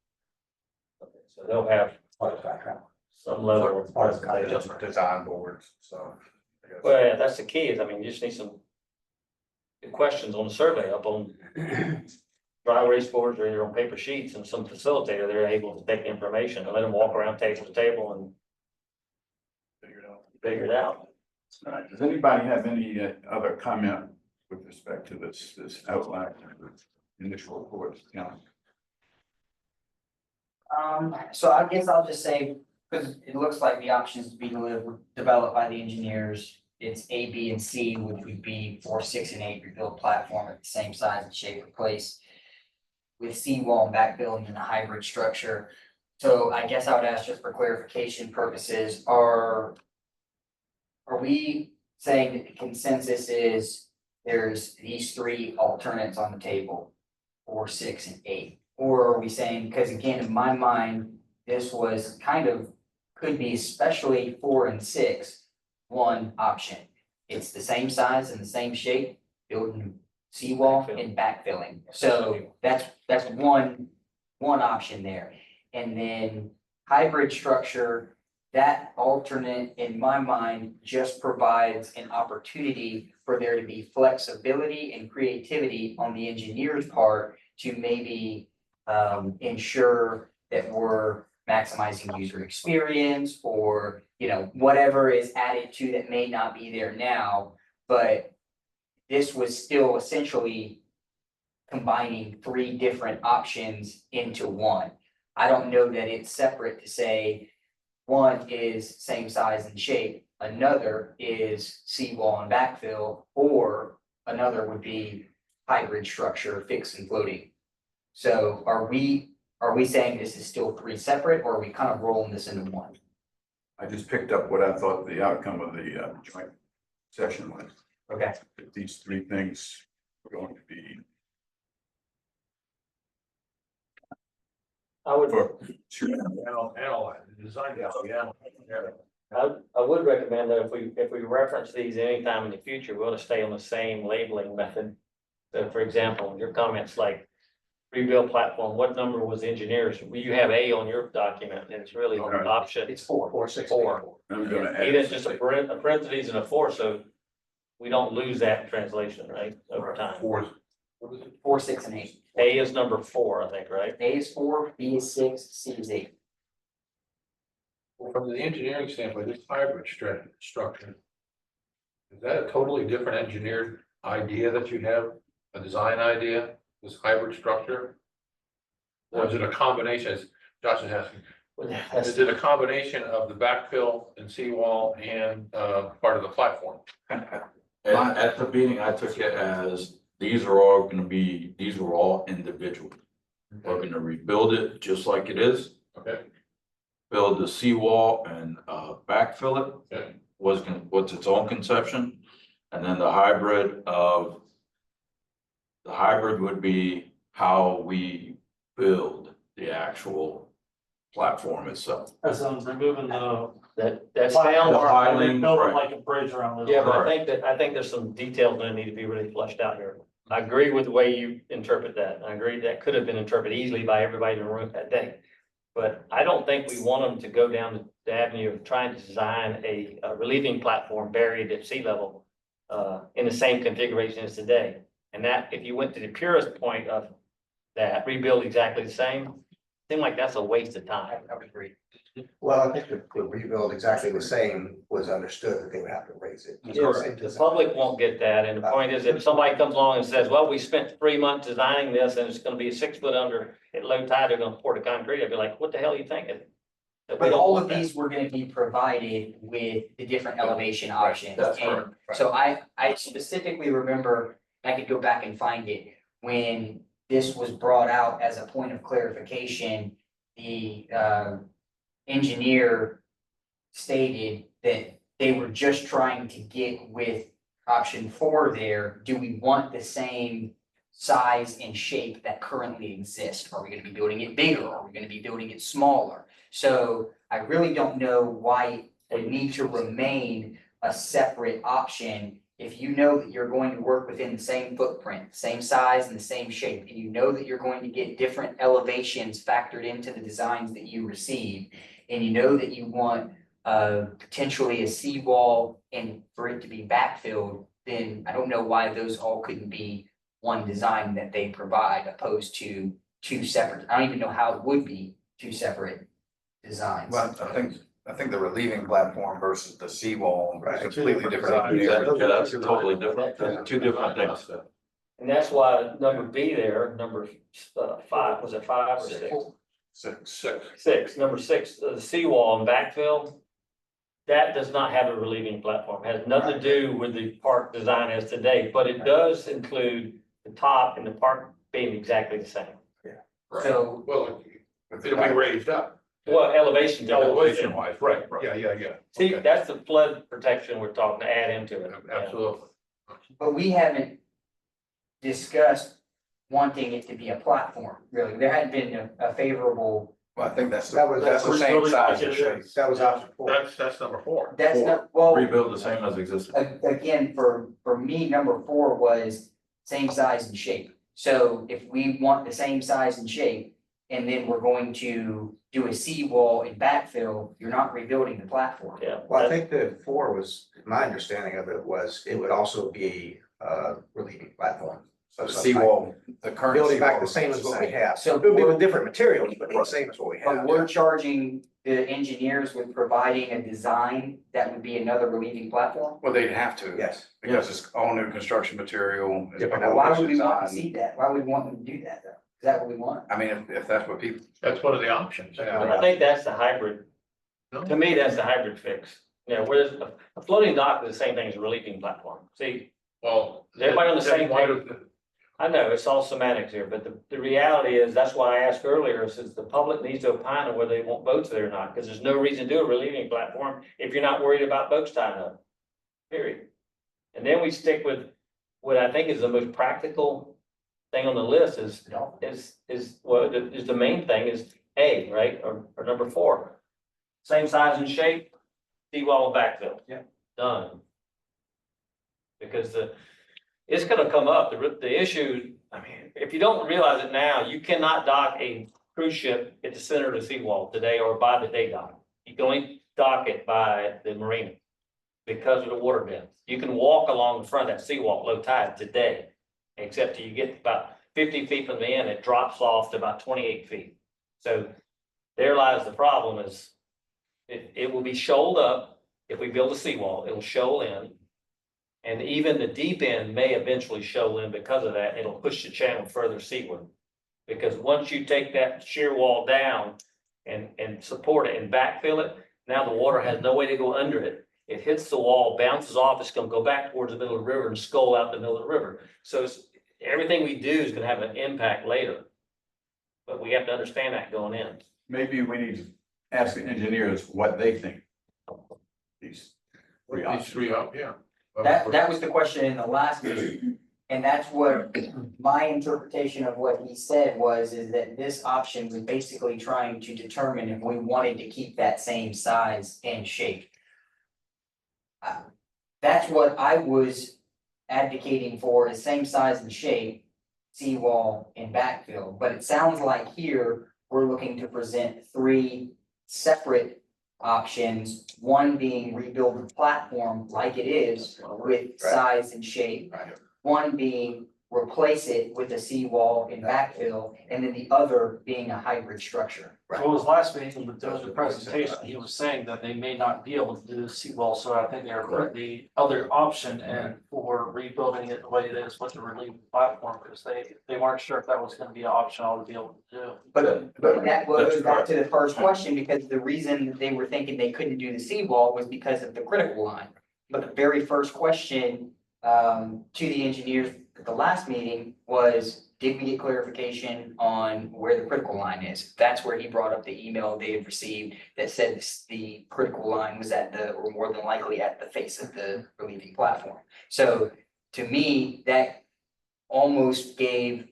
So they'll have Part of the background. some level of Part of the presentation. Just design boards, so. I guess. Well, yeah, that's the key is, you just need some good questions on the survey up on dry erase boards or either on paper sheets, and some facilitator, they're able to take the information and let them walk around table to table and Figure it out. figure it out. All right, does anybody have any other comment with respect to this outline, initial report? Yeah. So I guess I'll just say, because it looks like the options to be developed by the engineers it's A, B, and C, which would be 4, 6, and 8 rebuild platform at the same size and shape or place. With seawall and backfill in a hybrid structure. So I guess I would ask just for clarification purposes, are we saying that the consensus is there's these 3 alternates on the table? 4, 6, and 8? Or are we saying, because again, in my mind, this was kind of, could be especially 4 and 6, one option. It's the same size and the same shape, building seawall and backfilling. So that's one option there. And then hybrid structure, that alternate, in my mind, just provides an opportunity for there to be flexibility and creativity on the engineer's part to maybe ensure that we're maximizing user experience, or, you know, whatever is added to that may not be there now, but this was still essentially combining 3 different options into one. I don't know that it's separate to say one is same size and shape, another is seawall and backfill, or another would be hybrid structure, fixed and floating. So are we saying this is still 3 separate, or are we kind of rolling this into one? I just picked up what I thought the outcome of the joint session was. Okay. That these 3 things are going to be I would, for sure. I would recommend that if we reference these anytime in the future, we ought to stay on the same labeling method. So for example, your comments like rebuild platform, what number was engineers? Well, you have A on your document, and it's really on Okay. option. It's 4. 4, 6, 4. I'm gonna He add. did just a parentheses and a 4, so we don't lose that translation, right, over time. 4, 6, and 8. A is number 4, I think, right? A is 4, B is 6, C is 8. From the engineering standpoint, this hybrid structure. Is that a totally different engineered idea that you have, a design idea, this hybrid structure? Or is it a combination, as Josh is asking, is it a combination of the backfill and seawall and part of the platform? At the meeting, I took it as, these are all individual. We're gonna rebuild it just like it is, Okay, build the seawall and backfill it. okay, What's its own conception, and then the hybrid would be how we build the actual platform itself. That sounds removing That's the piling, build right. like a bridge around it. Yeah, but I think there's some details that need to be really fleshed out here. I agree with the way you interpret that. I agree that could have been interpreted easily by everybody in the room that day. But I don't think we want them to go down the avenue of trying to design a relieving platform buried at sea level in the same configuration as today. And that, if you went to the purest point of that, rebuild exactly the same, seemed like that's a waste of time. I would agree. Well, I think the rebuild exactly the same was understood that they would have to raise it. The public won't get that, and the point is, if somebody comes along and says, well, we spent 3 months designing this, and it's gonna be 6 foot under at low tide, they're gonna pour the concrete, I'd be like, what the hell are you thinking? But we But don't all want of that. these were gonna be provided with the different elevation options. that's And correct, right. so I specifically remember, I could go back and find it, when this was brought out as a point of clarification, the engineer stated that they were just trying to get with option 4 there, do we want the same size and shape that currently exists? Are we gonna be building it bigger? Are we gonna be building it smaller? So I really don't know why it would need to remain a separate option if you know that you're going to work within the same footprint, same size and the same shape, and you know that you're going to get different elevations factored into the designs that you receive, and you know that you want potentially a seawall and for it to be backfilled, then I don't know why those all couldn't be one design that they provide opposed to 2 separate. I don't even know how it would be 2 separate designs. Well, I think the relieving platform versus the seawall are completely different. Yeah, that's totally different, that's 2 different things. And that's why number B there, number 5, was it 5 or 6? 6. 6, number 6, the seawall and backfill. that does not have a relieving platform, it has nothing to do with the park design as today, but it does include the top and the park being exactly the same. So, Well, it'll be raised up. Well, elevation. Elevation wise, right, yeah. See, Okay. that's the flood protection we're talking to add into it. Absolutely. but we haven't discussed wanting it to be a platform, really. There hadn't been a favorable, Well, I think that's the same size and shape. That was option 4. That's number 4. that's not, well, Rebuild the same as existing. again, for me, number 4 was same size and shape. So if we want the same size and shape, and then we're going to do a seawall and backfill, you're not rebuilding the platform. Yeah. Well, I think that 4 was, my understanding of it was, it would also be a relieving platform. So the seawall, the current. Building back seawall the same as what we is have. So It'll be with different materials, but the same as what we But have. we're charging the engineers with providing a design that would be another relieving platform? Well, they'd have to. Yes. Because it's all new construction material. it's Different all Why would we want to design. see that? Why would we want them to do that though? Is that what we want? I mean, if that's what people, That's one of the options. I think that's the hybrid. To me, that's the hybrid fix. You know, whereas a floating dock is the same thing as a relieving platform. See, Well. Is everybody on the then same why page? do- I know it's all semantics here, but the reality is, that's why I asked earlier, since the public needs to opine on whether they want boats there or not, because there's no reason to do a relieving platform if you're not worried about boats tying up. Period. And then we stick with what I think is the most practical thing on the list is the main thing is A, right, or number 4. Same size and shape, seawall and backfill. Yeah. Done. Because it's gonna come up, the issue, I mean, if you don't realize it now, you cannot dock a cruise ship at the center of the seawall today or by the day dock. You can only dock it by the marina because of the water depth. You can walk along the front of that seawall low tide today, except till you get about 50 feet from the end, it drops off to about 28 feet. So there lies the problem is it will be shoaled up. If we build a seawall, it'll shoal in. And even the deep end may eventually shoal in because of that. It'll push the channel further seaward. Because once you take that shear wall down and support it and backfill it, now the water has no way to go under it. It hits the wall, bounces off, it's gonna go back towards the middle of the river and scull out the middle of the river. So everything we do is gonna have an impact later. But we have to understand that going in. Maybe we need to ask the engineers what they think. These three These options. 3 up, yeah. That was the question in the last meeting. And that's what my interpretation of what he said is that this option was basically trying to determine if we wanted to keep that same size and shape. That's what I was advocating for, is same size and shape, seawall and backfill. But it sounds like here, we're looking to present 3 separate options, one being rebuild the platform like it is with size and shape. Right. One being replace it with a seawall and backfill, and then the other being a hybrid structure. Well, his last meeting, with the presentation, he was saying that they may not be able to do the seawall, so I think they're putting the other option in for rebuilding it the way it is with the relieving platform, because they weren't sure if that was gonna be an option to be able to do. But that goes back to the first question, because the reason that they were thinking they couldn't do the seawall was because of the critical line. But the very first question to the engineers at the last meeting was, did we get clarification on where the critical line is? That's where he brought up the email they had received that said the critical line was or more than likely at the face of the relieving platform. So to me, that almost gave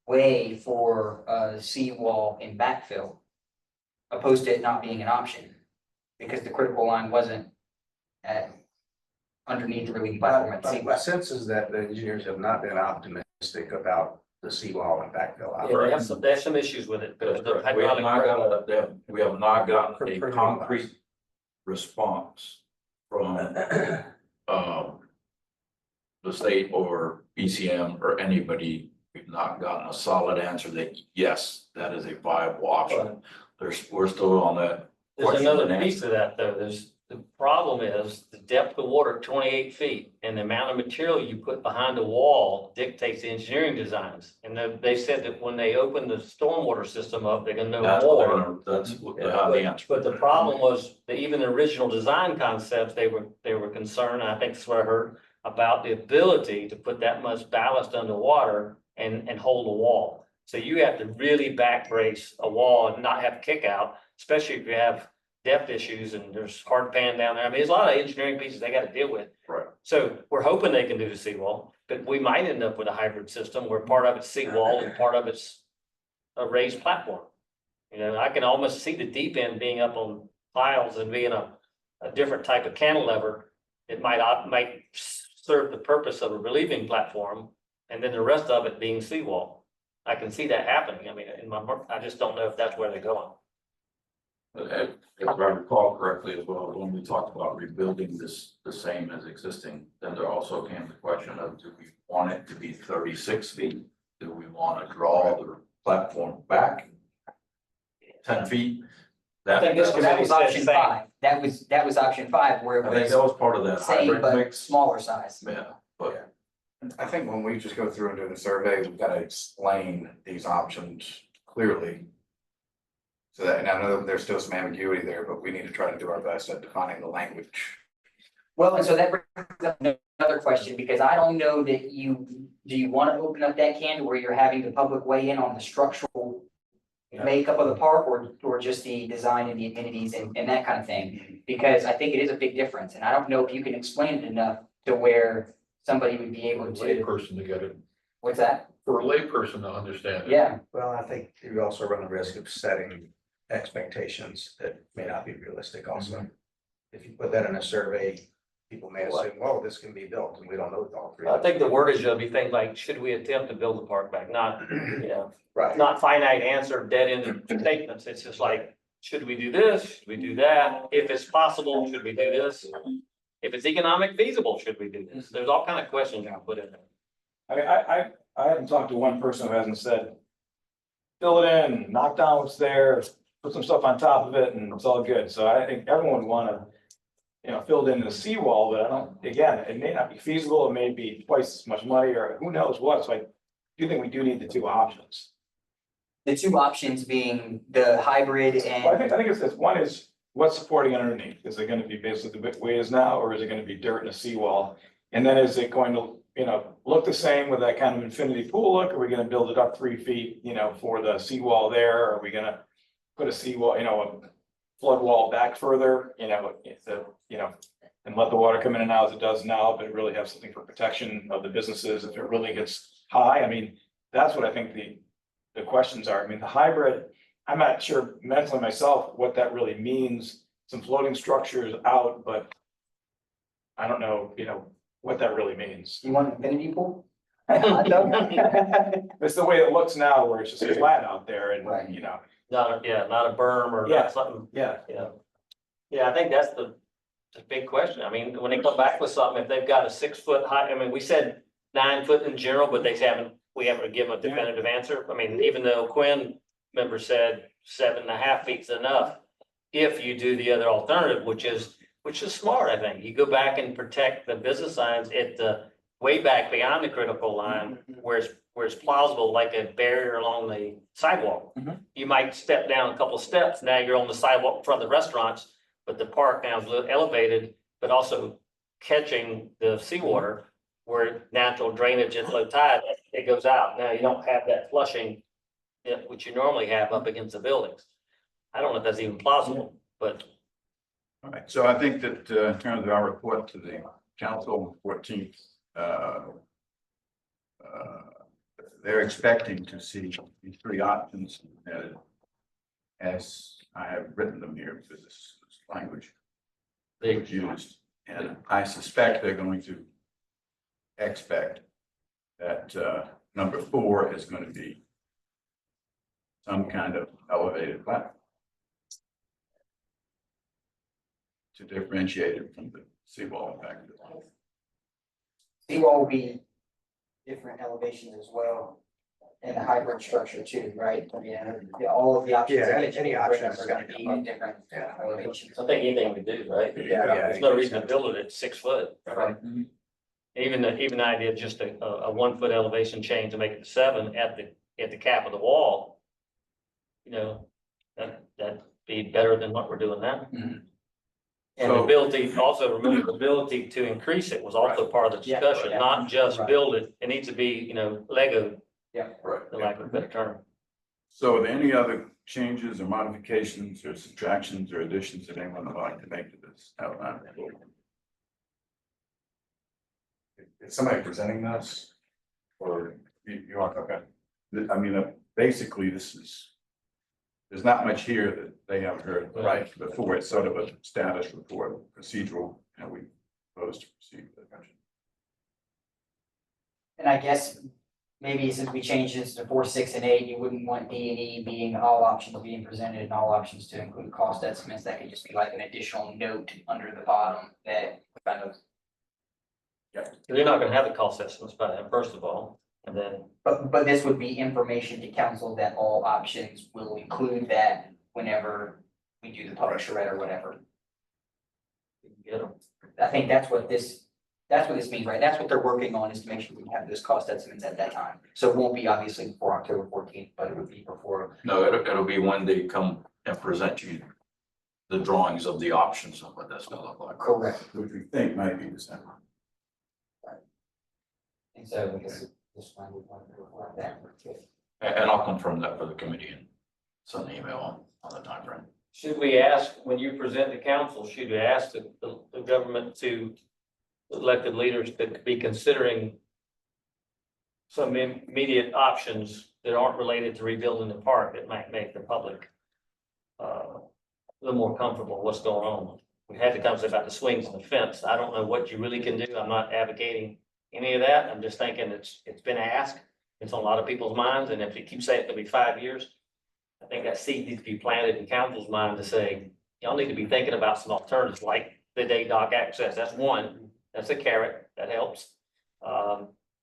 way for seawall and backfill, opposed to it not being an option, because the critical line wasn't underneath the relieving platform at the My seawall. sense is that the engineers have not been optimistic about the seawall and backfill. Yeah, they have some issues with it. That's because the correct. We have not hydraulic- gotten, we have not gotten a Pretty concrete response from, the state or BCM or anybody. We've not gotten a solid answer that, yes, that is a viable option. We're still on that. There's question another and piece to that, though. the problem is the depth of water, 28 feet, and the amount of material you put behind the wall dictates the engineering designs. And they said that when they open the stormwater system up, they're gonna know That's what more. they're gonna, that's what they have the answer. But the problem was that even the original design concepts, they were concerned, and I think that's what I heard, about the ability to put that much ballast underwater and hold a wall. So you have to really back brace a wall and not have kick out, especially if you have depth issues and there's hard pan down there. I mean, there's a lot of engineering pieces they gotta deal with. Right. So we're hoping they can do the seawall, but we might end up with a hybrid system where part of it's seawall and part of it's a raised platform. You know, I can almost see the deep end being up on piles and being a different type of cantilever. It might serve the purpose of a relieving platform, and then the rest of it being seawall. I can see that happening. I mean, I just don't know if that's where they're going. If I recall correctly as well, when we talked about rebuilding this the same as existing, then there also came the question of, do we want it to be 36 feet? Do we want to draw the platform back 10 feet? I think this So that was option Same. 5. That was option 5 where I it think was that was part of that same hybrid but mix. smaller size. Yeah, but I think when we just go through and do the survey, we've got to explain these options clearly. So that, and I know there's still some ambiguity there, but we need to try to do our best at defining the language. Well, and so that brings up another question, because I don't know that do you want to open up that can where you're having the public weigh in on the structural makeup of the park, or just the design and the amenities and that kind of thing? Because I think it is a big difference, and I don't know if you can explain it enough to where somebody would be For able a to, layperson to get it, what's that? for a layperson to understand it. Yeah, Well, I think you also run the risk of setting expectations that may not be realistic also. If you put that in a survey, people may assume, well, this can be built, and we don't know all three. I think the wordage will be things like, should we attempt to build the park back? Not, you know, Right. not finite answer, dead-ended statements. It's just like, should we do this? Should we do that? If it's possible, should we do this? If it's economic feasible, should we do this? There's all kind of questions you can put in there. I mean, I haven't talked to one person who hasn't said, fill it in, knock down what's there, put some stuff on top of it, and it's all good. So I think everyone would wanna, filled in the seawall, but I don't, again, it may not be feasible, it may be twice as much money, or who knows what. So I do think we do need the two options. the two options being the hybrid Well, I and, think it's this, one is what's supporting underneath, is it gonna be basically the way it is now, or is it gonna be dirt and a seawall? And then is it going to, look the same with that kind of infinity pool look? Are we gonna build it up 3 feet, for the seawall there? Are we gonna put a seawall, a flood wall back further, and let the water come in and out as it does now, but really have something for protection of the businesses if it really gets high? I mean, that's what I think the questions are. I mean, the hybrid, I'm not sure mentally myself what that really means. Some floating structures out, but I don't know, what that really means. you want an infinity pool? It's the way it looks now where it's just flat out there and, Right. Not a berm or Yeah. not something, yeah. Yeah, I think that's the big question. I mean, when they come back with something, if they've got a 6 foot high, I mean, we said 9 foot in general, but we haven't given a definitive answer. I mean, even though Quinn member said 7.5 feet's enough. If you do the other alternative, which is smart, I think. You go back and protect the business signs at the way back beyond the critical line where it's plausible, like a barrier along the sidewalk. Mhm. You might step down a couple steps, now you're on the sidewalk in front of the restaurants, but the park now is elevated, but also catching the seawater where natural drainage at low tide, it goes out. Now you don't have that flushing, which you normally have up against the buildings. I don't know if that's even plausible, but All right, so I think that in terms of our report to the council 14th, they're expecting to see these three options as I have written them here, because this language is used. And I suspect they're going to expect that number 4 is going to be some kind of elevated platform to differentiate it from the seawall effect. Seawall will be different elevations as well. And the hybrid structure too, right? Yeah, all of the options. Yeah, that any you options bring up Are gonna be in different Yeah. elevations. I think anything we do, right? Yeah. There's no reason to build it at 6 foot. Right. Even the idea of just a 1 foot elevation change to make it 7 at the cap of the wall. You know, that'd be better than what we're doing now. Mhm. And the So- ability, also remember the ability to increase it was also part of the Yeah, discussion, yeah. not just Right. build it. It needs to be, Lego, Right. for lack of a better term. So are there any other changes or modifications or subtractions or additions that anyone would like to make to this outline? Is somebody presenting this? Or you are, okay. I mean, basically, there's not much here that they haven't heard right before. It's sort of a status report, procedural, and we propose to proceed with the motion. And I guess maybe since we changed this to 4, 6, and 8, you wouldn't want D and E being all options being presented and all options to include cost estimates. That could just be like an additional note under the bottom that kind of. You're not gonna have the cost estimates by then, first of all, and then, But this would be information to council that all options will include that whenever we do the public charrette or whatever. you can get them. I think that's what this means, right? That's what they're working on, is to make sure we have those cost estimates at that time. So it won't be obviously before October 14th, but it would be before. No, it'll be when they come and present you the drawings of the options of what that's gonna look like. Correct. Which we think might be December. And so this one, we want to reflect that. And I'll confirm that for the committee and send an email on the timeframe. Should we ask, when you present to council, should we ask the government to, elected leaders to be considering some immediate options that aren't related to rebuilding the park that might make the public a little more comfortable with what's going on? We had the conversation about the swings and the fence. I don't know what you really can do. I'm not advocating any of that. I'm just thinking it's been asked. It's on a lot of people's minds, and if you keep saying it'll be 5 years, I think that seed needs to be planted in council's mind to say, y'all need to be thinking about some alternatives like the day dock access. That's one. That's a carrot. That helps.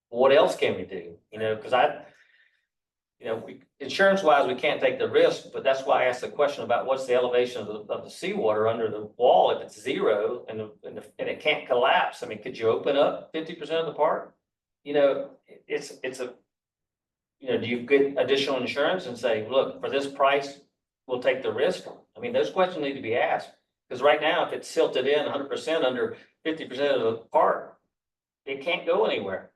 What else can we do? Because insurance wise, we can't take the risk, but that's why I asked the question about what's the elevation of the seawater under the wall if it's 0 and it can't collapse. I mean, could you open up 50% of the park? Do you get additional insurance and say, look, for this price, we'll take the risk? I mean, those questions need to be asked. Because right now, if it's silted in 100% under 50% of the park, it can't go anywhere.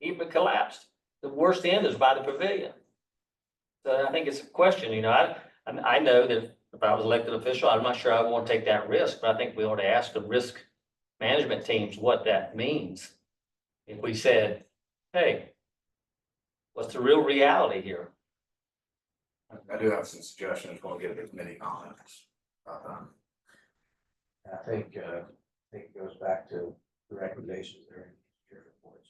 Even if it collapsed. The worst end is by the pavilion. So I think it's a question, I know that if I was elected official, I'm not sure I want to take that risk, but I think we ought to ask the risk management teams what that means. If we said, hey, what's the real reality here? I do have some suggestions, we'll get a committee comments. I think it goes back to the recommendations there in your reports.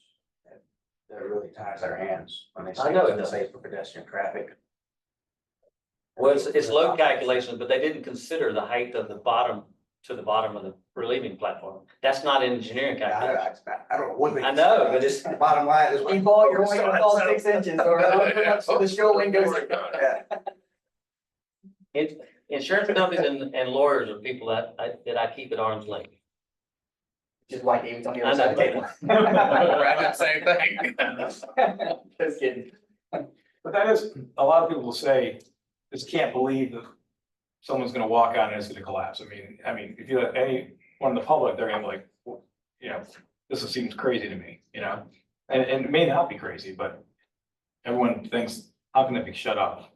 That really ties our hands when they say I know it it's does. safe for pedestrian traffic. Well, it's load calculations, but they didn't consider the height of the bottom to the bottom of the relieving platform. That's not engineering calculation. I don't know what they. I know, but it's- The bottom line is. You're only gonna call 6 inches or however much the show windows. Insurance companies and lawyers are people that I keep at arm's length. Which is why David's on the I other side of the know. table. Same thing. Just kidding. But that is, a lot of people will say, just can't believe that someone's gonna walk on and it's gonna collapse. I mean, if you let anyone in the public, they're gonna be like, well, this seems crazy to me, And it may not be crazy, but everyone thinks, how can it be shut off?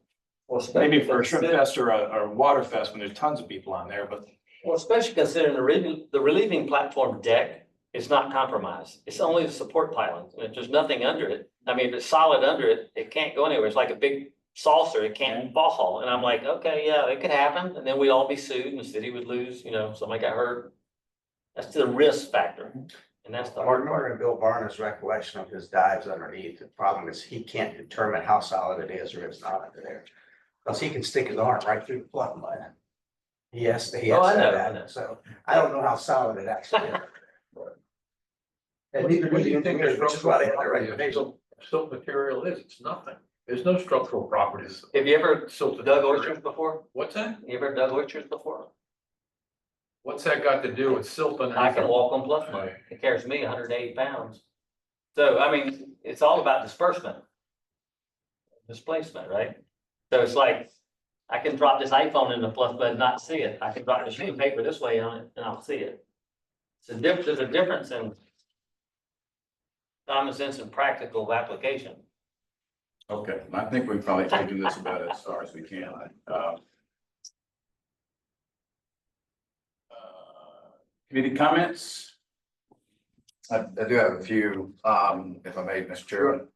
Maybe for a shrimp fest or a water fest when there's tons of people on there, but Well, especially considering the relieving platform deck is not compromised. It's only the support piling. If there's nothing under it, I mean, if it's solid under it, it can't go anywhere. It's like a big saucer. It can't fall. And I'm like, okay, yeah, it could happen. And then we'd all be sued and the city would lose, somebody got hurt. That's the risk factor. And that's the I hard remember part. in Bill Barner's recollection of his dives underneath, the problem is he can't determine how solid it is or it's not under there. Because he can stick his arm right through the plumb line. He has Oh, I know, I know. that, so I don't know how solid it actually is. And neither do the engineers, which is why they have their recommendation. silt material is, it's nothing. There's no structural properties. Have you ever Silted dug material. orchards before? What's that? You ever dug orchards before? What's that got to do with silt underneath? I can walk on bluff mud. It carries me 180 pounds. So, I mean, it's all about disbursement. Displacement, right? So it's like, I can drop this iPhone in the fluff bed and not see it. I can drop the sheet of paper this way on it and I'll see it. There's a difference in common sense and practical application. Okay, I think we've probably taken this about as far as we can. Committee comments? I do have a few, if I may, Mr. Chairman.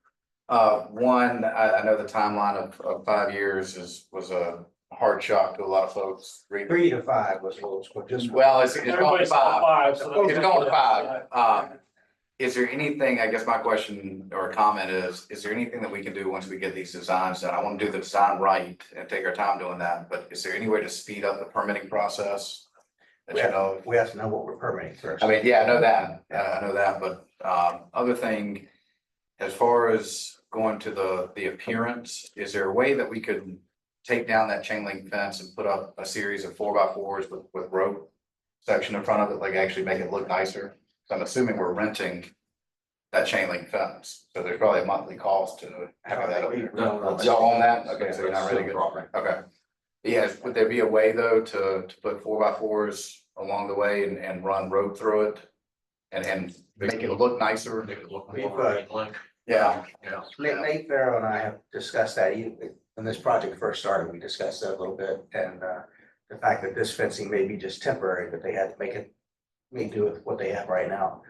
One, I know the timeline of 5 years was a hard shock to a lot of folks. 3 to 5 was what was, but just. Well, it's going to Everybody saw 5. five, so It's going to 5. Is there anything, I guess my question or comment is there anything that we can do once we get these designs done? I want to do the design right and take our time doing that, but is there any way to speed up the permitting process? That you know, We have to know what we're permitting first. I mean, yeah, I know that, but, other thing, as far as going to the appearance, is there a way that we could take down that chain link fence and put up a series of 4x4s with rope section in front of it, like actually make it look nicer? So I'm assuming we're renting that chain link fence, so there's probably a monthly cost to have that. No. Y'all own that? Okay, so you're not ready to okay. Yes, would there be a way though to put 4x4s along the way and run rope through it? And make it look nicer? Make it look We more could. like, Yeah, yeah. Nate Farrow and I have discussed that, when this project first started, we discussed that a little bit, and the fact that this fencing may be just temporary, but they had to make do with what they have right now.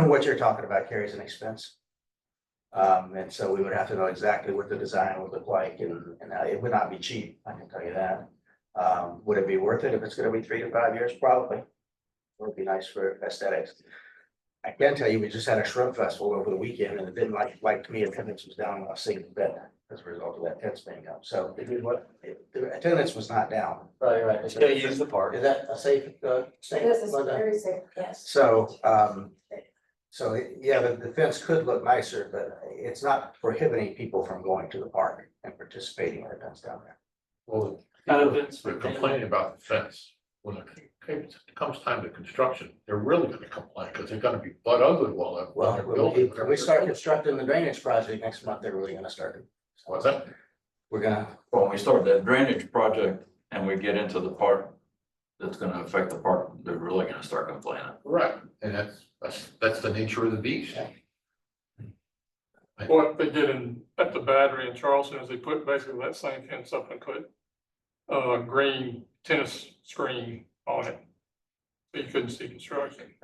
What you're talking about carries an expense. And so we would have to know exactly what the design would look like, and it would not be cheap, I can tell you that. Would it be worth it if it's gonna be 3 to 5 years? Probably. It would be nice for aesthetics. I can tell you, we just had a shrimp festival over the weekend, and it didn't like to me, attendance was down a single bit as a result of that fence being up. So the attendance was not down. Right. Still use the park. Is that a safe statement? This is Linda? very safe, yes. So, yeah, the fence could look nicer, but it's not prohibiting people from going to the park and participating in events down there. Well, Benefits for they're complaining about the fence. When it comes time to construction, they're really gonna complain because they're gonna be butt ugly while they're Well, building. when we start constructing the drainage project next month, they're really gonna start it. What's that? We're gonna, When we start that drainage project and we get into the part that's gonna affect the park, they're really gonna start complaining. Right, and that's the nature of the beast. What they did at the battery in Charleston is they put basically that same fence up and put a green tennis screen on it. So you couldn't see construction.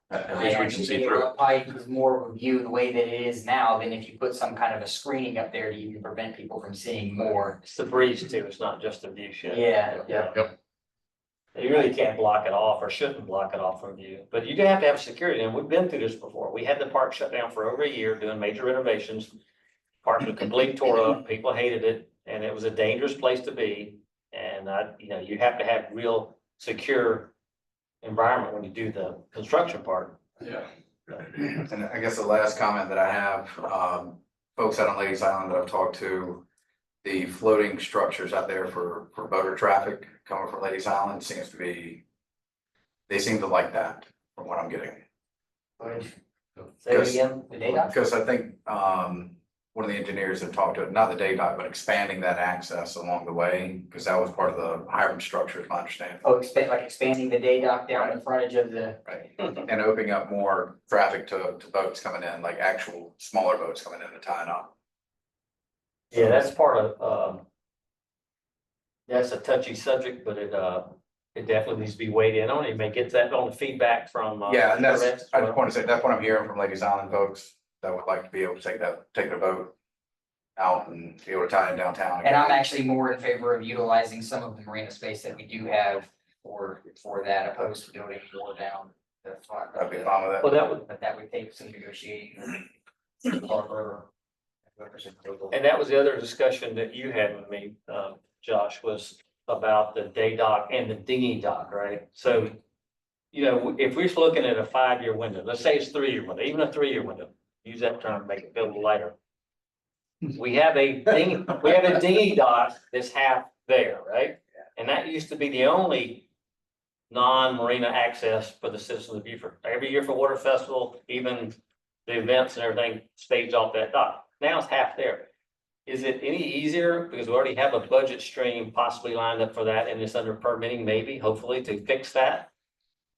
At I least we can actually see think through. it'll probably be more of a view the way that it is now than if you put some kind of a screening up there to even prevent people from seeing more. It's the breeze too, it's not just a view shed. Yeah. Yep. You really can't block it off or shouldn't block it off from view, but you do have to have security, and we've been through this before. We had the park shut down for over a year doing major renovations. Park was complete tore up, people hated it, and it was a dangerous place to be. And you have to have real secure environment when you do the construction part. Yeah. and I guess the last comment that I have, folks out on Ladies Island that I've talked to, the floating structures out there for boater traffic coming from Ladies Island seems to be, they seem to like that from what I'm getting. Say it again, the data? Because I think, one of the engineers have talked to it, not the daylight, but expanding that access along the way, because that was part of the hybrid structure, is my understanding. Oh, expanding the day dock down the frontage of the. Right, and opening up more traffic to boats coming in, like actual smaller boats coming in and tying up. Yeah, that's part of, that's a touchy subject, but it definitely needs to be weighed in on. You may get that on the feedback from. Yeah, and that's, residents. I just want to say, that's what I'm hearing from Ladies Island folks that would like to be able to take their boat out and be able to tie in downtown. And I'm actually more in favor of utilizing some of the marina space that we do have for that opposed to building more down the front. I'd be fine with Well, that. But that would take some negotiating. And that was the other discussion that you had with me, Josh, was about the day dock and the dinghy dock, right? So, if we're looking at a 5-year window, let's say it's 3-year window, even a 3-year window, use that term, make it feel a little lighter. We have a dinghy dock that's half there, right? And that used to be the only non-marina access for the citizens of Beaufort. Every year for Water Festival, even the events and everything staged off that dock. Now it's half there. Is it any easier, because we already have a budget stream possibly lined up for that and it's under permitting, maybe, hopefully, to fix that?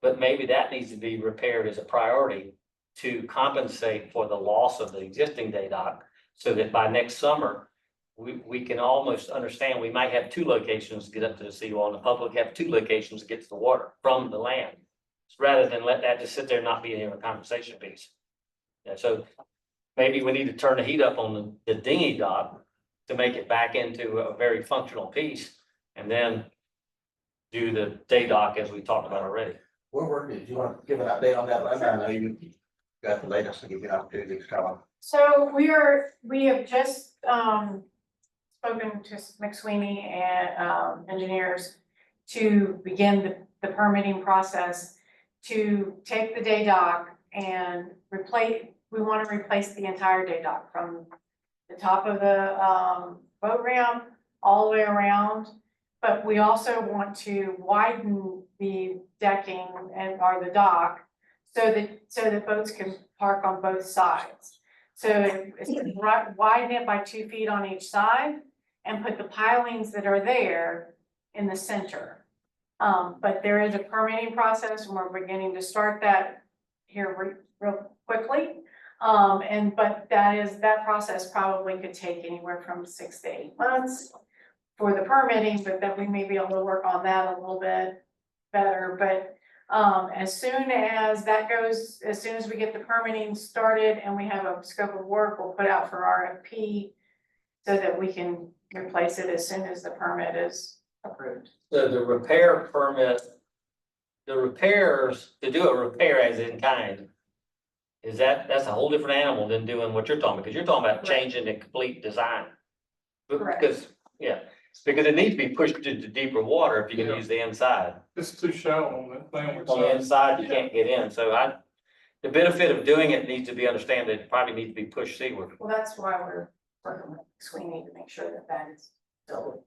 But maybe that needs to be repaired as a priority to compensate for the loss of the existing day dock, so that by next summer, we can almost understand, we might have two locations to get up to the seawall, and the public have two locations to get to the water from the land. Rather than let that just sit there and not be a conversation piece. Yeah, so maybe we need to turn the heat up on the dinghy dock to make it back into a very functional piece, and then do the day dock as we talked about already. We're working, do you want to give an update on that, Linda? I know you got the latest to give you an opportunity to tell them. So we have just spoken to McSweeney and engineers to begin the permitting process to take the day dock and we want to replace the entire day dock from the top of the boat ramp all the way around. But we also want to widen the decking or the dock so that boats can park on both sides. So widen it by 2 feet on each side and put the pilings that are there in the center. But there is a permitting process and we're beginning to start that here real quickly. But that process probably could take anywhere from 6 to 8 months for the permitting, but that we may be able to work on that a little bit better. But as soon as we get the permitting started and we have a scope of work, we'll put out for RFP so that we can replace it as soon as the permit is approved. So the repair permit, the repairs, to do a repair as in kind, that's a whole different animal than doing what you're talking about, because you're talking about changing the complete design. Correct. Because it needs to be pushed into deeper water if you can use the inside. It's too shallow on that thing. On the inside, you can't get in, so the benefit of doing it needs to be understand that it probably needs to be pushed seaward. Well, that's why we're working with Sweeney to make sure that is still.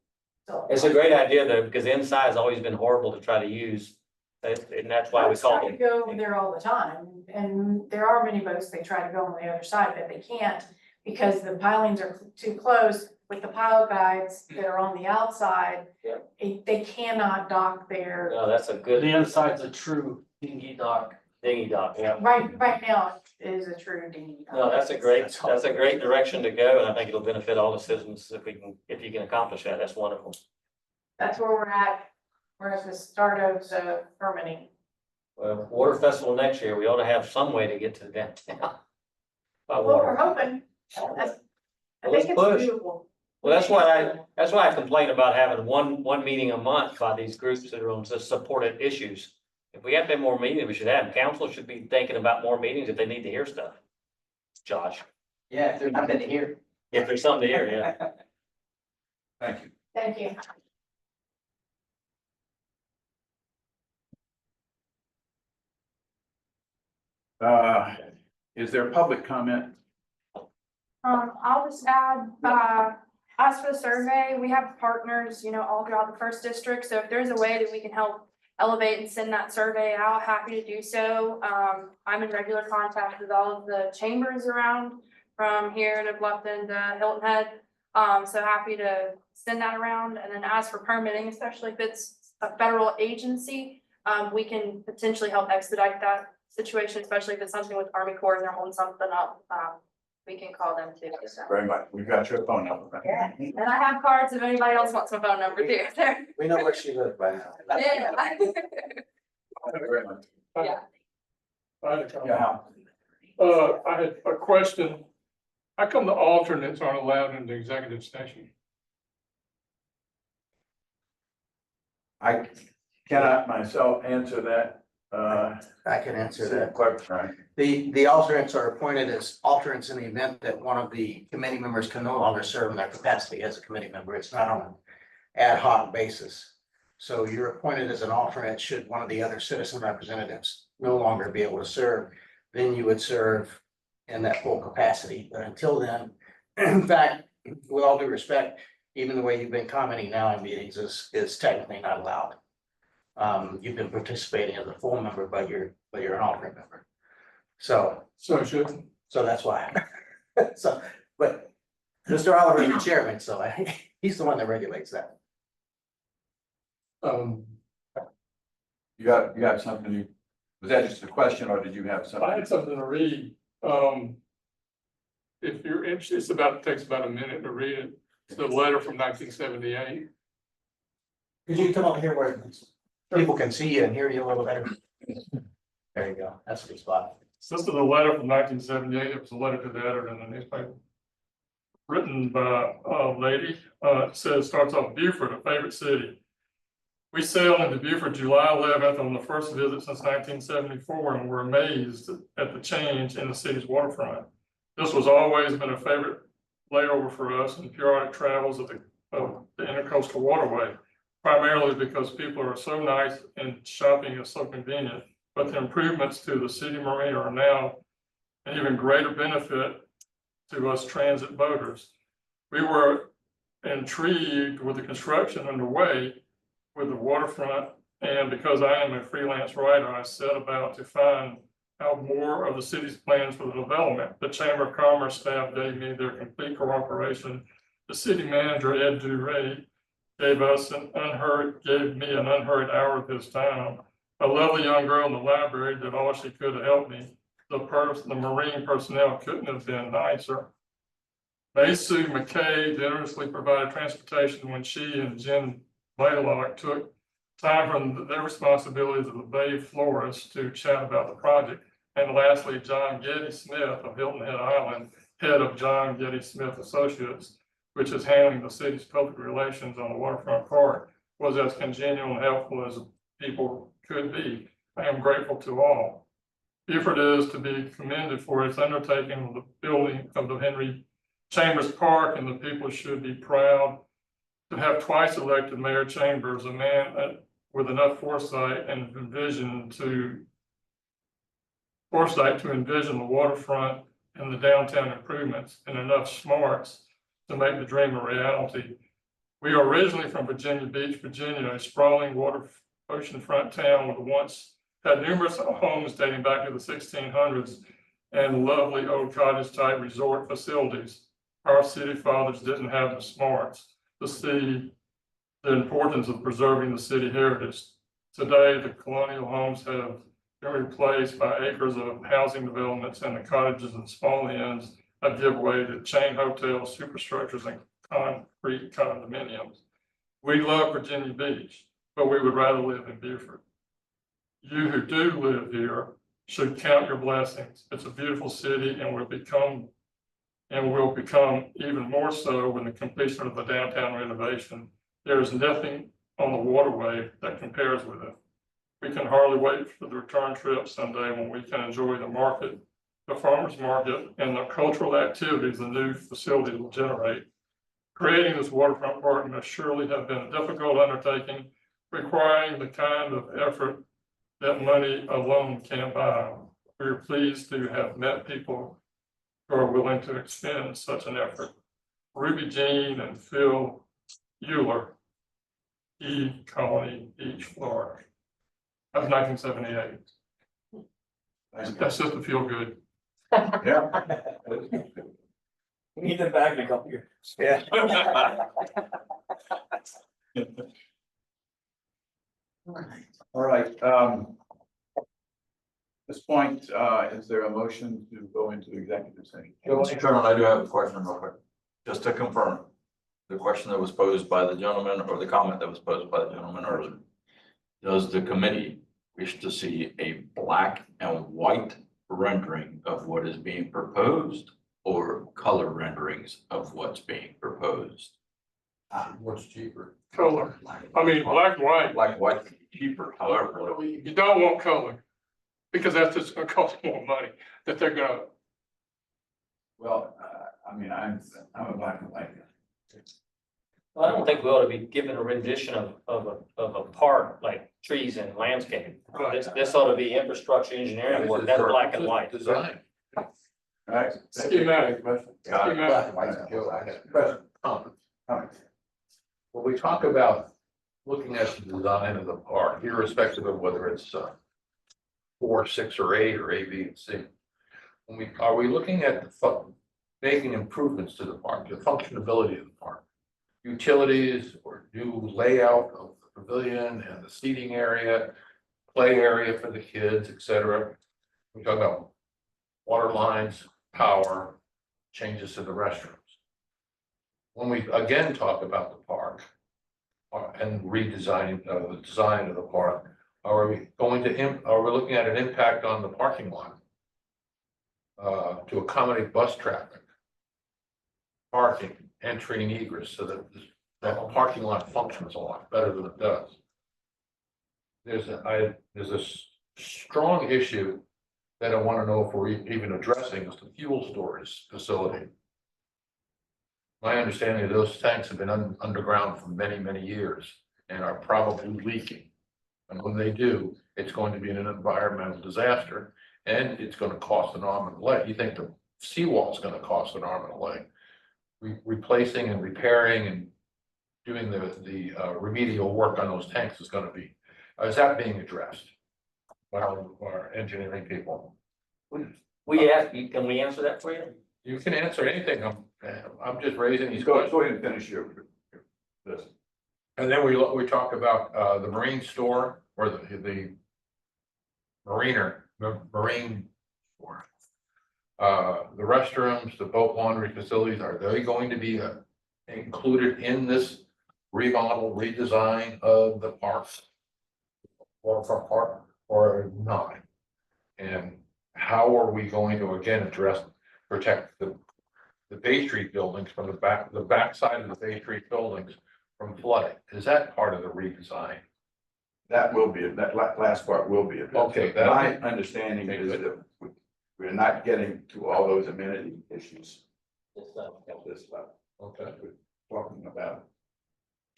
It's a great idea though, because the inside has always been horrible to try to use, and that's why we call try to it. go over there all the time, and there are many boats, they try to go on the other side, but they can't because the pilings are too close with the pile guides that are on the outside. Yeah. They cannot dock there. No, that's a good The inside's a true dinghy dock. dinghy dock, yeah. Right now, it is a true dinghy dock. No, that's a great direction to go, and I think it'll benefit all the citizens if you can accomplish that, that's wonderful. That's where we're at. We're at the start of the permitting. Well, Water Festival next year, we ought to have some way to get to the downtown. By Well, we're water. hoping. I Let's think it's push. beautiful. Well, that's why I complain about having one meeting a month by these groups that are on such supported issues. If we have to have more meetings, we should have, council should be thinking about more meetings if they need to hear stuff. Josh, Yeah, if there's nothing to hear. if there's something to hear, yeah. Thank you. Thank you. Is there public comment? I'll just add, as for the survey, we have partners, all throughout the first district, so if there's a way that we can help elevate and send that survey out, happy to do so. I'm in regular contact with all of the chambers around from here to Bluffton to Hilton Head. So happy to send that around, and then as for permitting, especially if it's a federal agency, we can potentially help expedite that situation, especially if it's something with Army Corps and they're holding something up. We can call them too. So. Very much. We've got your phone number. Yeah, and I have cards if anybody else wants my phone number too. We know where she lives by now. Yeah. Very much. Yeah. I had a comment. Yeah. I had a question. How come the alternates aren't allowed in the executive session? I cannot myself answer that. I can answer that. Question. The alternates are appointed as alternates in the event that one of the committee members can no longer serve in their capacity as a committee member. It's not on an ad hoc basis. So you're appointed as an alternate should one of the other citizen representatives no longer be able to serve. Then you would serve in that full capacity, but until then, in fact, with all due respect, even the way you've been commenting now in meetings is technically not allowed. You've been participating as a full member, but you're an alternate member. So that's why. So, but Mr. Oliver is the chairman, so he's the one that regulates that. You got something, was that just a question or did you have I something? had something to read. If you're interested, takes about a minute to read it. It's a letter from 1978. Could you come over here where people can see you and hear you a little better? There you go. That's a good spot. This is a letter from 1978. It was a letter to the editor in the newspaper. Written by a lady. It says, starts off, Beaufort, a favorite city. We sailed into Beaufort July 11th on the first visit since 1974 and were amazed at the change in the city's waterfront. This was always been a favorite layover for us in periodic travels of the intercoastal waterway, primarily because people are so nice and shopping is so convenient. But the improvements to the city marina are now an even greater benefit to us transit boaters. We were intrigued with the construction underway with the waterfront, and because I am a freelance writer, I set about to find out more of the city's plans for the development. The Chamber of Commerce staff gave me their complete cooperation. The city manager, Ed Duray, gave me an unhurried hour of his time. A lovely young girl in the library did all she could to help me. The Marine personnel couldn't have been nicer. May Sue McKay generously provided transportation when she and Jen Blaylock took time from their responsibilities as a bay florist to chat about the project. And lastly, John Getty Smith of Hilton Head Island, head of John Getty Smith Associates, which is handling the city's public relations on the waterfront part, was as congenial and helpful as people could be. I am grateful to all. Beaufort is to be commended for its undertaking of the building of the Henry Chambers Park, and the people should be proud to have twice elected Mayor Chambers, a man with enough foresight to envision the waterfront and the downtown improvements, and enough smarts to make the dream a reality. We are originally from Virginia Beach, Virginia, a sprawling oceanfront town with once had numerous homes dating back to the 1600s and lovely old cottage type resort facilities. Our city fathers didn't have the smarts to see the importance of preserving the city heritage. Today, the colonial homes have been replaced by acres of housing developments, and the cottages and small inns have given way to chain hotels, superstructures, and concrete condominiums. We love Virginia Beach, but we would rather live in Beaufort. You who do live here should count your blessings. It's a beautiful city and will become even more so when the completion of the downtown renovation. There is nothing on the waterway that compares with it. We can hardly wait for the return trip someday when we can enjoy the market, the farmer's market, and the cultural activities the new facility will generate. Creating this waterfront park must surely have been a difficult undertaking, requiring the kind of effort that money alone can't buy. We are pleased to have met people who are willing to expend such an effort. Ruby Jean and Phil Euler, Colony Beach, Florida. That was 1978. That's just to feel good. Yeah. We need them back in a couple years. Yeah. All right, at this point, is there a motion to go into executive session? Mr. Chairman, I do have a question real quick, just to confirm the question that was posed by the gentleman, or the comment that was posed by the gentleman earlier. Does the committee wish to see a black and white rendering of what is being proposed, or color renderings of what's being proposed? What's cheaper? Color. I mean, black and white. Black, white, would be cheaper, however. You don't want color, because that's just gonna cost more money that they're gonna. Well, I mean, I'm a black and white guy. Well, I don't think we ought to be given a rendition of a park, like trees and landscape. This ought to be infrastructure engineering work, that's black and white. Design. All right. Schematic. Got it. Schematic. Joe, I had a question. When we talk about looking at the design of the park, irrespective of whether it's 4, 6, or 8, or A, B, and C. Are we looking at making improvements to the park, the functionability of the park? Utilities or new layout of the pavilion and the seating area, play area for the kids, et cetera. We talk about water lines, power, changes to the restrooms. When we again talk about the park and redesigning the design of the park, are we looking at an impact on the parking lot to accommodate bus traffic, parking, entry and egress, so that the parking lot functions a lot better than it does? There's a strong issue that I want to know if we're even addressing, is the fuel storage facility. My understanding is those tanks have been underground for many, many years and are probably leaking. And when they do, it's going to be an environmental disaster and it's going to cost an arm and a leg. You think the seawall is going to cost an arm and a leg? Replacing and repairing and doing the remedial work on those tanks is going to be, is that being addressed by our engineering people? Can we answer that for you? You can answer anything. I'm just raising these Go questions. ahead and finish this. And then we talk about the marine store or the marine store. The restrooms, the boat laundry facilities, are they going to be included in this remodel, redesign of the parks? Waterfront Park, or not? And how are we going to again protect the Bay Street buildings from the backside of the Bay Street buildings from flooding? Is that part of the redesign? That last part will be addressed. Okay, My understanding is that we're not getting to all those amenity issues at this level. Okay, We're talking about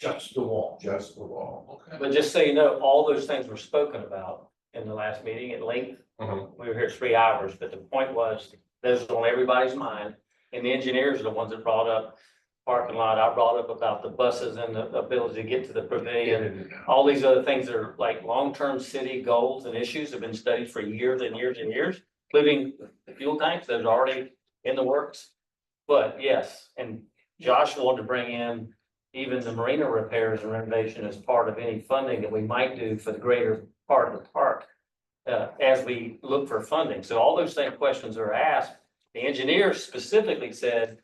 just the wall. just the wall. Okay. But just so you know, all those things were spoken about in the last meeting at length. We were here 3 hours, but the point was, those are on everybody's mind. And the engineers are the ones that brought up parking lot. I brought up about the buses and the ability to get to the pavilion. All these other things are like long-term city goals and issues have been studied for years and years and years, including the fuel tanks that are already in the works. But yes, and Josh wanted to bring in even the marina repairs and renovation as part of any funding that we might do for the greater part of the park as we look for funding. So all those same questions are asked. The engineers specifically said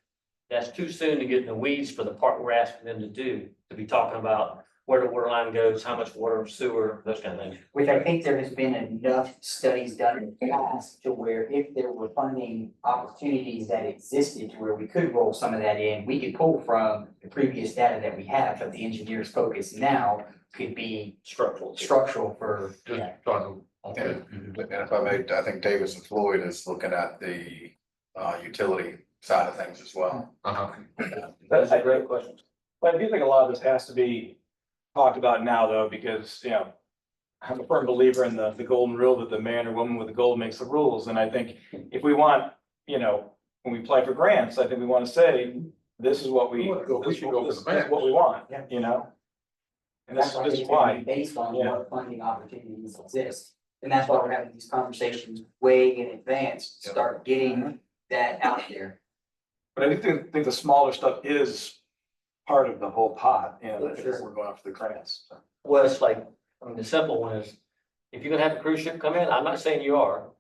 that's too soon to get in the weeds for the part we're asking them to do, to be talking about where the water line goes, how much water, sewer, those kind of things. Which I think there has been enough studies done in the past to where if there were funding opportunities that existed to where we could roll some of that in, we could pull from the previous data that we have, but the engineer's focus now could be structural for, yeah. Okay. And if I may, I think Davis and Floyd is looking at the utility side of things as well. That's a great question. But I do think a lot of this has to be talked about now, though, because, you know, I'm a firm believer in the golden rule that the man or woman with the gold makes the rules. And I think if we want, you know, when we apply for grants, I think we want to say, this is what We should go for the this is max. what we want, Yeah. you know? And this That's is why why. it's based on Yeah. what funding opportunities exist. And that's why we're having these conversations way in advance, to start getting that out there. But I think the smaller stuff is part of the whole pot, you know, that Sure. we're going after the grants. So. Well, it's like, I mean, the simple one is, if you're gonna have a cruise ship come in, I'm not saying you are.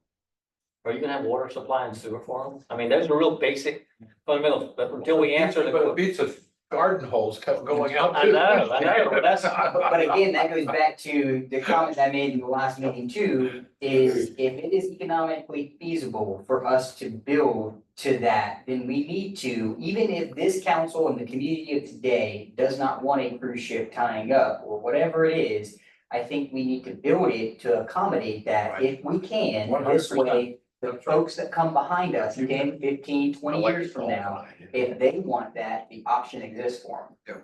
Are you gonna have water supply and sewer for them? I mean, those are real basic fundamentals, but until we answer But the. beats of garden holes kept going out. I know, but that's. But again, that goes back to the comment I made in the last meeting too, is if it is economically feasible for us to build to that, then we need to, even if this council and the community of today does not want a cruise ship tying up or whatever it is, I think we need to build it to accommodate that if we can, this 100%. way, the folks that come behind us 10, 15, 20 years from now, if they want that, the option exists for them.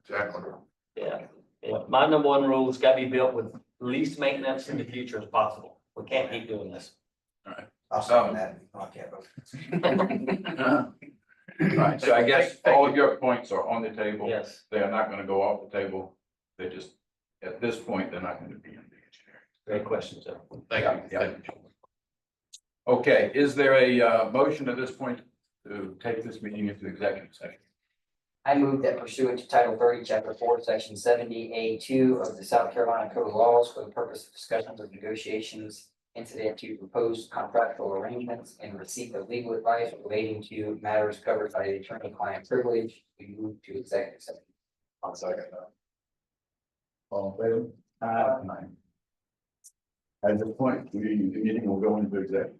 Exactly. Yeah, my number one rule is gotta be built with least maintenance in the future as possible. We can't keep doing this. I'll second that. I can't vote. Right, so I guess all of your points are on the table. Yes. They are not gonna go off the table. They just, at this point, they're not gonna be in the engineering. Great question, Joe. Thank you. Yeah. Thank you. Okay, is there a motion at this point to take this meeting into executive session? I move that pursuant to Title 30, Chapter 4, Section 70A2 of the South Carolina Code of Laws for the purpose of discussions or negotiations incident to proposed contractual arrangements and receipt of legal advice relating to matters covered by the attorney-client privilege, we move to executive session. I'll second that. All in favor? Aye. At this point, the meeting will go into executive.